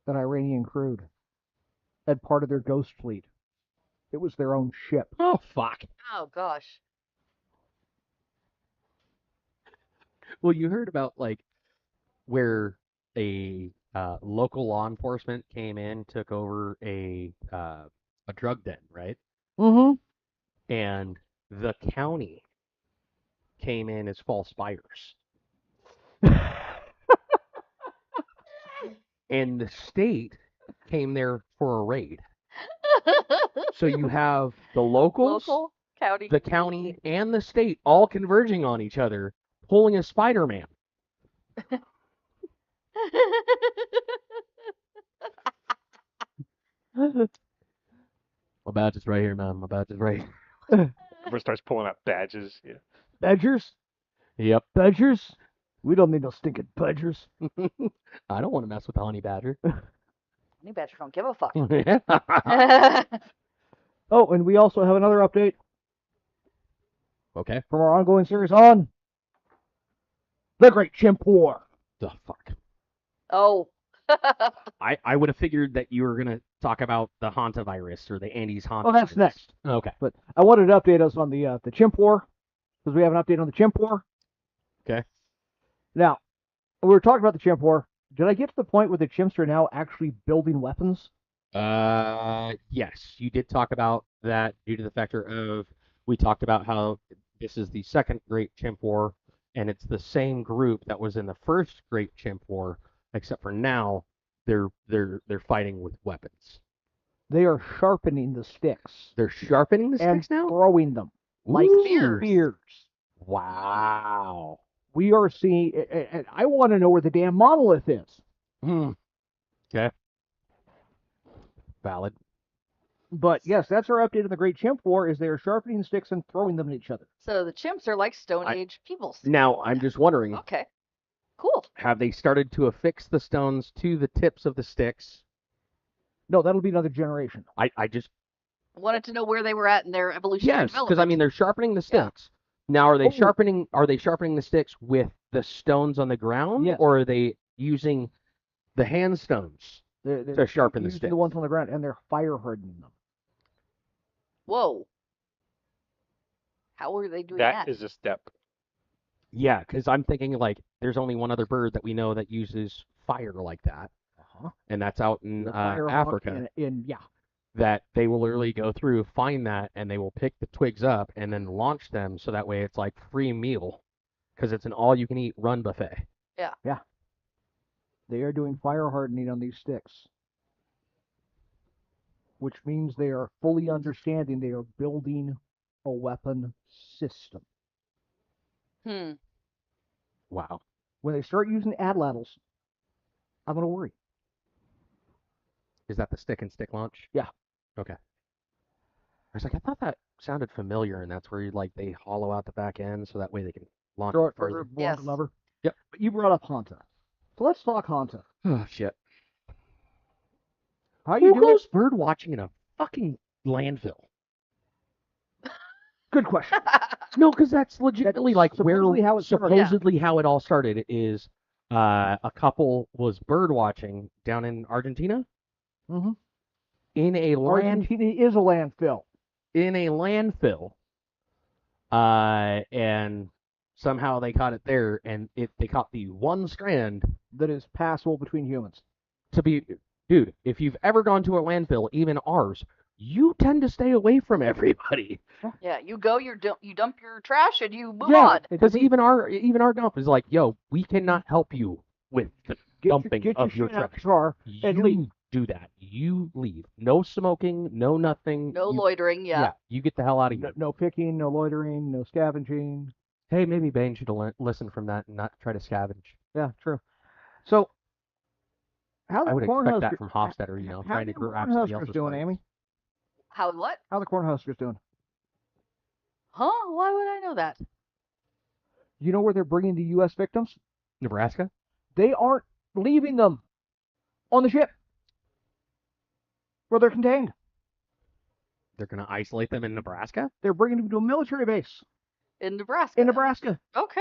S1: An Iranian crewed. Had part of their ghost fleet. It was their own ship.
S2: Oh fuck.
S3: Oh gosh.
S2: Well, you heard about like where a local law enforcement came in, took over a drug den, right?
S1: Mm-hmm.
S2: And the county came in as false buyers. And the state came there for a raid. So you have the locals,
S3: Local county.
S2: the county, and the state all converging on each other, pulling a Spider-Man. My badge is right here, man. My badge is right.
S4: Everyone starts pulling out badges. Yeah.
S1: Badgers?
S2: Yep.
S1: Badgers? We don't need no stinking badgers.
S2: I don't want to mess with the honey badger.
S3: Honey Badger don't give a fuck.
S1: Oh, and we also have another update
S2: Okay.
S1: from our ongoing series on the Great Chimp War.
S2: The fuck.
S3: Oh.
S2: I would have figured that you were gonna talk about the hantavirus or the Andes hantavirus.
S1: Oh, that's next.
S2: Okay.
S1: But I wanted to update us on the Chimp War, because we have an update on the Chimp War.
S2: Okay.
S1: Now, we were talking about the Chimp War. Did I get to the point where the chimps are now actually building weapons?
S2: Yes, you did talk about that due to the factor of we talked about how this is the second Great Chimp War, and it's the same group that was in the first Great Chimp War, except for now they're fighting with weapons.
S1: They are sharpening the sticks
S2: They're sharpening the
S1: and
S2: sticks now?
S1: throwing them like
S2: Ooh.
S1: spears.
S2: Wow.
S1: We are seeing, and I want to know where the damn monolith is.
S2: Okay. Valid.
S1: But yes, that's our update on the Great Chimp War, is they are sharpening sticks and throwing them at each other.
S3: So the chimps are like Stone Age peoples.
S2: Now, I'm just wondering,
S3: Okay. Cool.
S2: have they started to affix the stones to the tips of the sticks?
S1: No, that'll be another generation.
S2: I just
S3: Wanted to know where they were at in their evolutionary
S2: yes, because
S3: development.
S2: I mean they're sharpening the
S3: Yeah.
S2: sticks. Now, are they
S1: Oh.
S2: sharpening the sticks with the stones on the ground,
S1: Yes.
S2: or are they using the hand stones
S1: They're
S2: to sharpen the
S1: using
S2: sticks?
S1: the ones on the ground, and they're fire hardening them.
S3: Whoa. How are they doing that?
S4: That is a step.
S2: Yeah, because I'm thinking like there's only one other bird that we know that uses fire like that, and that's out in
S1: The fire hawk
S2: Africa.
S1: yeah.
S2: That they will literally go through, find that, and they will pick the twigs up and then launch them, so that way it's like free meal, because it's an all-you-can-eat run buffet.
S1: They are doing fire hardening on these sticks, which means they are fully understanding they are building a weapon system.
S3: Hmm.
S2: Wow.
S1: When they start using adladdles, I'm going to worry.
S2: Is that the stick and stick launch?
S1: Yeah.
S2: Okay. I was like, I thought that sounded familiar, and that's where like they hollow out the back end so that way they can launch
S1: Throw
S2: it
S1: it further,
S2: further.
S1: blow
S3: Yes.
S1: the lever.
S2: Yep.
S1: But you brought up Hanta. So let's talk Hanta.
S2: Oh shit.
S1: How you
S2: Who
S1: doing?
S2: goes bird watching in a fucking landfill?
S1: Good question.
S2: No, because that's legitimately like
S1: supposedly
S2: where
S1: how it started. Yeah.
S2: supposedly how it all started is a couple was bird watching down in Argentina
S1: Mm-hmm.
S2: in a
S1: Argentina is a landfill.
S2: landfill. and somehow they caught it there, and they caught the one strand
S1: That is passable between humans.
S2: to be, dude. If you've ever gone to a landfill, even ours, you tend to stay away from everybody
S3: Yeah, you go, you dump your trash, and you move
S1: Yeah,
S3: on.
S2: because even our dump is like, yo, we cannot help you with the dumping
S1: get
S2: of your
S1: shit out
S2: trash.
S1: the car and leave.
S2: You do that. You leave. No smoking. No nothing.
S3: No
S2: you,
S3: loitering, yeah.
S2: You get the hell out of
S1: No,
S2: here.
S1: no picking, no loitering, no scavenging.
S2: Hey, maybe Bane should listen from that and not try to scavenge.
S1: Yeah, true. So, how the
S2: I would expect that
S1: Cornhusker-
S2: from Hofstadter,
S1: how
S2: trying to
S1: the
S2: grab somebody
S1: Cornhuskers
S2: else's
S1: doing,
S2: plates.
S1: Amy?
S3: How what?
S1: How the Cornhuskers doing?
S3: Huh? Why would I know that?
S1: You know where they're bringing the U.S. victims?
S2: Nebraska?
S1: They aren't leaving them on the ship where they're contained.
S2: They're going to isolate them in Nebraska?
S1: They're bringing them to a military base
S3: In Nebraska.
S1: in Nebraska.
S3: Okay.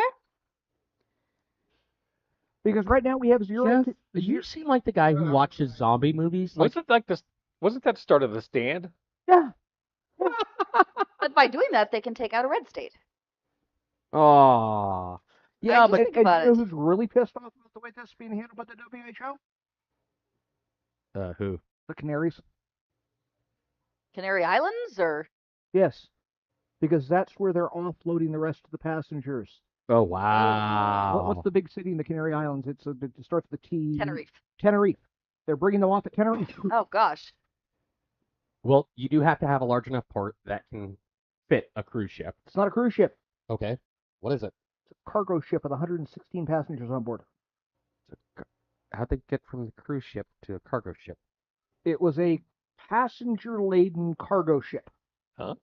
S1: Because right now we have zero.
S2: Jeff, you seem like the guy who watches zombie movies. Like,
S4: Wasn't like this? Wasn't that the start of The Stand?
S1: Yeah.
S3: But by doing that, they can take out a red state.
S2: oh, yeah,
S3: just
S2: but
S3: think about
S1: you know
S3: it.
S1: who's really pissed off about the way this is being handled by the WHO?
S2: who?
S1: The Canaries.
S3: Canary Islands, or
S1: Yes. Because that's where they're offloading the rest of the passengers.
S2: Oh, wow.
S1: What's the big city in the Canary Islands? It starts with the T.
S3: Tenerife.
S1: Tenerife. They're bringing them off at Tenerife.
S3: Oh gosh.
S2: Well, you do have to have a large enough port that can fit a cruise ship.
S1: It's not a cruise ship.
S2: Okay. What is it?
S1: It's a cargo ship with 116 passengers on board.
S2: How'd they get from the cruise ship to a cargo ship?
S1: It was a passenger-laden cargo ship.
S4: Huh?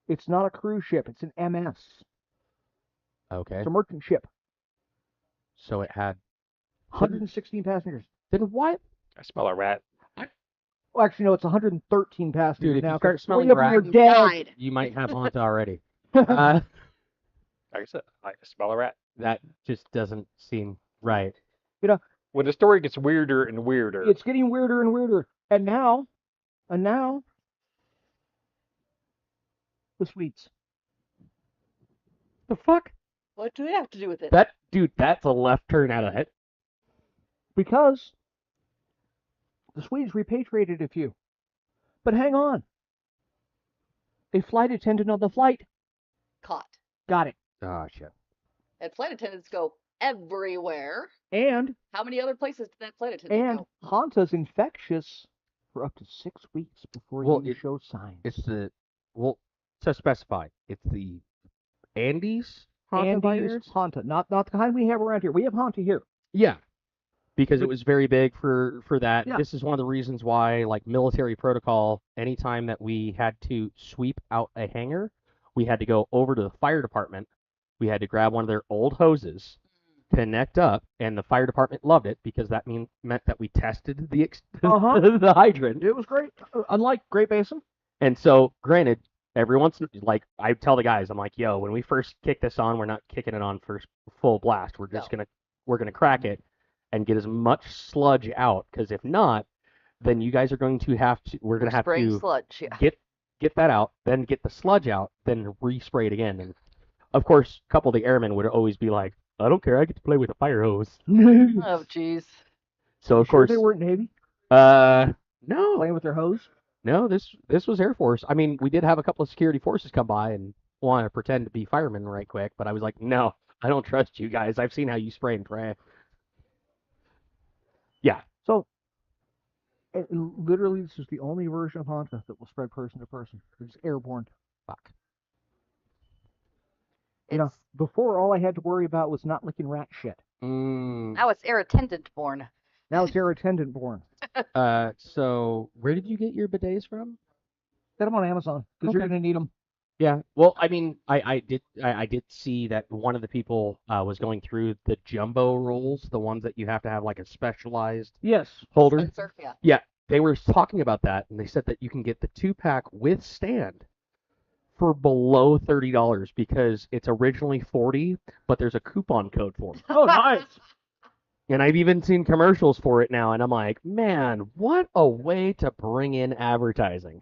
S1: It's not a cruise ship. It's an MS.
S2: Okay.
S1: It's a merchant ship.
S2: So it had.
S1: 116 passengers.
S2: Then why?
S4: I smell a rat.
S1: Well, actually, no, it's 113 passengers
S2: Dude, if you
S1: now.
S2: start
S1: 'cause
S2: smelling
S1: three of them are
S2: rat-
S1: dead.
S3: Died.
S2: You might have Hanta already.
S4: Like I said, I smell a rat.
S2: That just doesn't seem right.
S4: When the story gets weirder and weirder,
S1: It's getting weirder and weirder. And now, the Swedes.
S2: The fuck?
S3: What do they have to do with it?
S2: That's a left turn out of it.
S1: Because the Swedes repatriated a few. But hang on. A flight attendant on the flight
S3: Caught.
S1: got it.
S2: Oh, shit.
S3: And flight attendants go everywhere.
S1: And
S3: How many other places did that flight attendant go?
S1: Hanta's infectious for up to 6 weeks before
S2: Well,
S1: you
S2: it-
S1: show signs.
S2: It's the. Well, to specify, it's the Andes Hanta
S1: Andes
S2: virus?
S1: Hanta, not the kind we have around here. We have Hanta here.
S2: Yeah. Because it was very big for that.
S1: Yeah.
S2: This is one of the reasons why, like, military protocol, anytime that we had to sweep out a hangar, we had to go over to the fire department. We had to grab one of their old hoses, connect up, and the fire department loved it because that meant that we tested the
S1: Uh-huh.
S2: the hydrant.
S1: It was great. Unlike Great Basin.
S2: And so, granted, every once in, like, I tell the guys, I'm like, yo, when we first kick this on, we're not kicking it on first full blast. We're just we're gonna crack it and get as much sludge out, because if not, then you guys are going to have to. We're gonna have
S3: Spraying
S2: to
S3: sludge, yeah.
S2: get that out, then get the sludge out, then respray it again. And of course, a couple of the airmen would always be like, I don't care, I get to play with a fire hose.
S3: Oh, jeez.
S2: So of
S1: Sure
S2: course,
S1: they weren't Navy
S2: no,
S1: playing with their hose.
S2: no, this was Air Force. I mean, we did have a couple of security forces come by and want to pretend to be firemen right quick, but I was like, no, I don't trust you guys. I've seen how you spray and pray. Yeah.
S1: So, literally, this is the only version of Hanta that will spread person to person. It's airborne.
S2: Fuck.
S1: You know, before all I had to worry about was not licking rat shit.
S3: Now it's air attendant born.
S1: Now it's air attendant born.
S2: So where did you get your bidets from?
S1: Get them on Amazon because you're
S2: Okay.
S1: going to need them.
S2: Yeah. Well, I mean, I did see that one of the people was going through the jumbo rolls, the ones that you have to have like a specialized
S1: Yes.
S2: holder.
S3: Sensor, yeah.
S2: Yeah, they were talking about that, and they said that you can get the 2-pack with stand for below $30 because it's originally $40, but there's a coupon code for it.
S1: Oh, nice.
S2: And I've even seen commercials for it now, and I'm like, man, what a way to bring in advertising.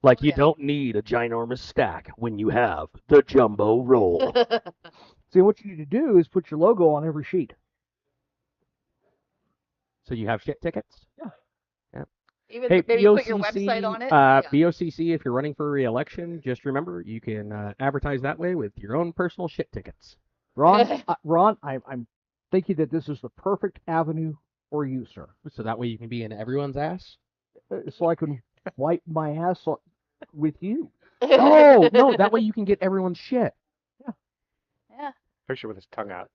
S2: Like,
S3: Oh,
S2: you
S3: yeah.
S2: don't need a ginormous stack when you have the jumbo roll.
S1: See, what you need to do is put your logo on every sheet.
S2: So you have shit tickets?
S3: Even
S2: Hey,
S3: maybe put your website on it. Yeah.
S2: BOCC, if you're running for re-election, just remember you can advertise that way with your own personal shit tickets.
S1: Ron, I'm thinking that this is the perfect avenue for you, sir.
S2: So that way you can be in everyone's ass.
S1: So I can wipe my ass with you.
S2: Oh, no, that way you can get everyone's shit.
S3: Yeah.
S4: Picture with his tongue out.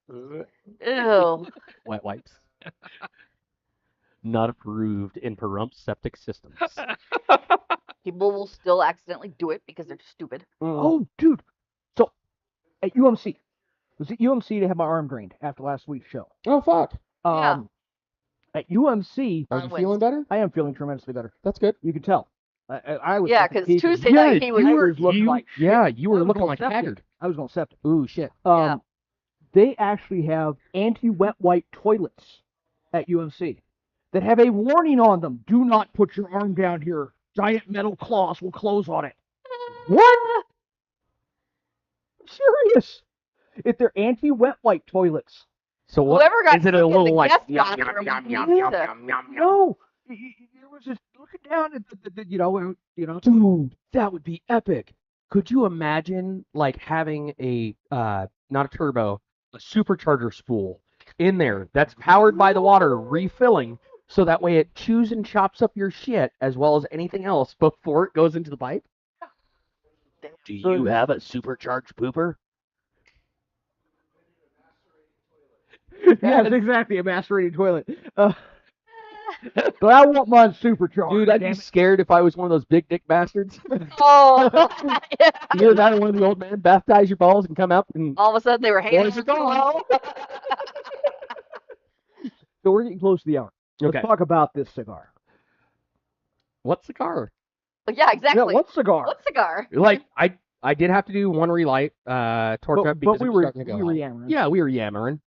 S3: Ew.
S2: Wet wipes. Not approved in Pahrump septic systems.
S3: People will still accidentally do it because they're stupid.
S1: Oh, dude. So, at UMC, was it UMC to have my arm drained after last week's show?
S2: Oh, fuck.
S3: Yeah.
S1: At UMC,
S2: Are
S3: On
S2: you feeling
S3: Wednesday.
S2: better?
S1: I am feeling tremendously better.
S2: That's good.
S1: You can tell. I was
S3: Yeah,
S1: at the
S3: 'cause
S1: peak of-
S3: Tuesday night he was-
S1: I was looking like shit.
S2: Yeah, you
S1: I
S2: were
S1: was
S2: looking
S1: going
S2: like
S1: septic.
S2: haggard.
S1: I was going septic.
S2: Ooh, shit.
S3: Yeah.
S1: They actually have anti-wet wipe toilets at UMC that have a warning on them. Do not put your arm down here. Giant metal claws will close on it. What? I'm serious. If they're anti-wet wipe toilets.
S2: So what
S3: Whoever got
S2: is it? A
S3: sick in the
S2: little like
S3: guest
S2: yum,
S3: bathroom
S2: yum,
S3: was
S2: yum,
S3: me
S2: yum,
S3: sick.
S2: yum, yum, yum.
S1: No. It was just looking down at the
S2: Dude, that would be epic. Could you imagine like having a not a turbo, a supercharger spool in there that's powered by the water refilling so that way it chews and chops up your shit as well as anything else before it goes into the pipe? Do you have a supercharged pooper?
S1: Yes, exactly, a macerated toilet. But I want mine supercharged.
S2: Dude, I'd be
S1: damn it.
S2: scared if I was one of those big dick bastards.
S3: Oh. Yeah.
S2: You hear that? One of the old men baptize your balls and come up and
S3: All of a sudden they were hanging
S2: Boys are
S3: too low.
S1: So we're getting close to the hour. Let's
S2: okay.
S1: talk about this cigar.
S2: What's the car?
S3: Yeah, exactly.
S1: Yeah, what cigar?
S3: What cigar?
S2: Like I did have to do one relight, torch up because
S1: but we
S2: it was
S1: were
S2: starting to go out.
S1: yammering.
S2: Yeah, we were yammering.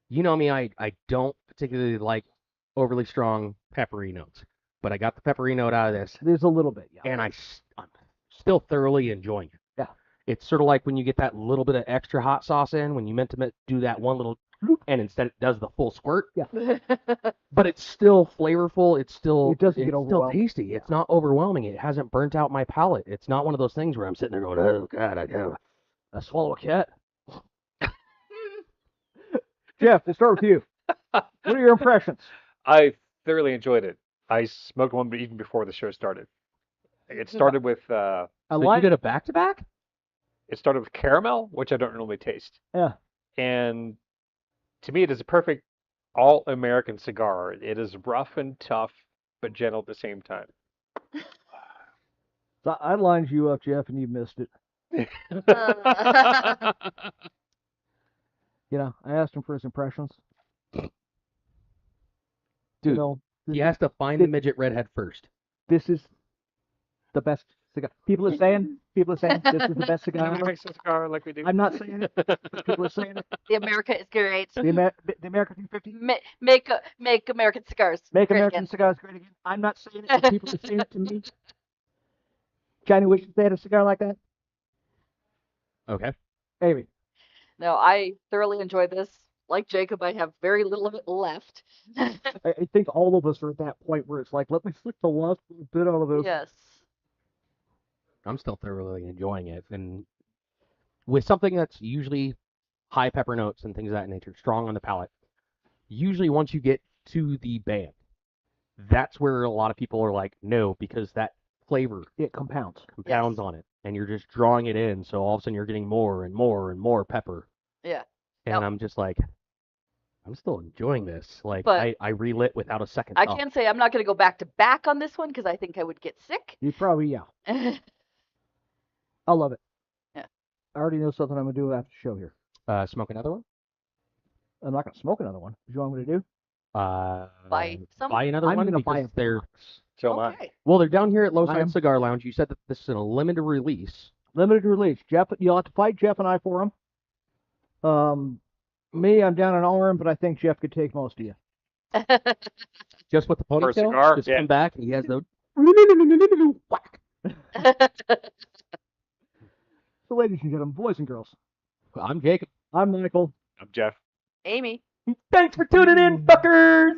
S2: You know me, I don't particularly like overly strong peppery notes, but I got the peppery note out of this,
S1: There's a little bit, yeah.
S2: and I'm still thoroughly enjoying it.
S1: Yeah.
S2: It's sort of like when you get that little bit of extra hot sauce in, when you meant to do that one little, and instead it does the full squirt.
S1: Yeah.
S2: But it's still flavorful. It
S1: It doesn't get
S2: still
S1: overwhelming.
S2: tasty. It's not overwhelming. It hasn't burnt out my palate. It's not one of those things where I'm sitting there going, oh God, I swallow a cat.
S1: Jeff, we'll start with you. What are your impressions?
S4: I thoroughly enjoyed it. I smoked one even before the show started. It started with
S1: I
S2: So
S1: like
S2: you did a back-to-back?
S4: caramel, which I don't normally taste.
S1: Yeah.
S4: And to me, it is a perfect all-American cigar. It is rough and tough, but gentle at the same time.
S1: So I lined you up, Jeff, and you missed it. You know, I asked him for his impressions.
S2: Dude,
S1: You know,
S2: he has to find the midget redhead first.
S1: this is the best cigar. People are saying this is the best cigar.
S4: Nice cigar like we do.
S1: I'm not saying it, but people are saying it.
S3: The America is great.
S1: The American 250.
S3: Make American cigars.
S1: Make
S3: great
S1: American
S3: again.
S1: cigars great again. I'm not saying it, but people are saying it to me. Johnny wishes they had a cigar like that.
S2: Okay.
S1: Amy.
S3: No, I thoroughly enjoyed this. Like Jacob, I have very little of it left.
S1: I think all of us are at that point where it's like, let me flick the last little bit out of this.
S3: Yes.
S2: I'm still thoroughly enjoying it. And with something that's usually high pepper notes and things of that nature, strong on the palate, usually once you get to the band, that's where a lot of people are like, no, because that flavor
S1: It compounds.
S2: compounds on it. And you're just drawing it in. So all of a sudden you're getting more and more and more pepper.
S3: Yeah.
S2: And
S3: Yep.
S2: I'm just like, I'm still enjoying this. Like,
S3: But-
S2: I relit without a second
S3: I
S2: thought.
S3: can say I'm not going to go back to back on this one because I think I would get sick.
S1: You probably, yeah. I love it.
S3: Yeah.
S1: I already know something I'm going to do after the show here.
S2: Smoke another one?
S1: I'm not going to smoke another one. You know what I'm going to do?
S3: Buy some.
S2: Buy another
S1: I'm
S2: one
S1: going to buy
S2: because
S1: a
S2: they're
S1: box.
S4: So am I.
S3: Okay.
S2: well, they're down here at Low
S1: I
S2: Side
S1: am-
S2: Cigar Lounge. You said that this is a limited release.
S1: Limited release. Jeff, you'll have to fight Jeff and I for them. Me, I'm down an arm, but I think Jeff could take most of you.
S2: Just with the
S4: For a
S2: ponytail.
S4: cigar?
S2: Just
S4: Yeah.
S2: come back and he has the.
S1: Whack. So, ladies and gentlemen, boys and girls,
S2: I'm Jacob.
S1: I'm Michael.
S4: I'm Jeff.
S3: Amy.
S1: Thanks for tuning in, fuckers.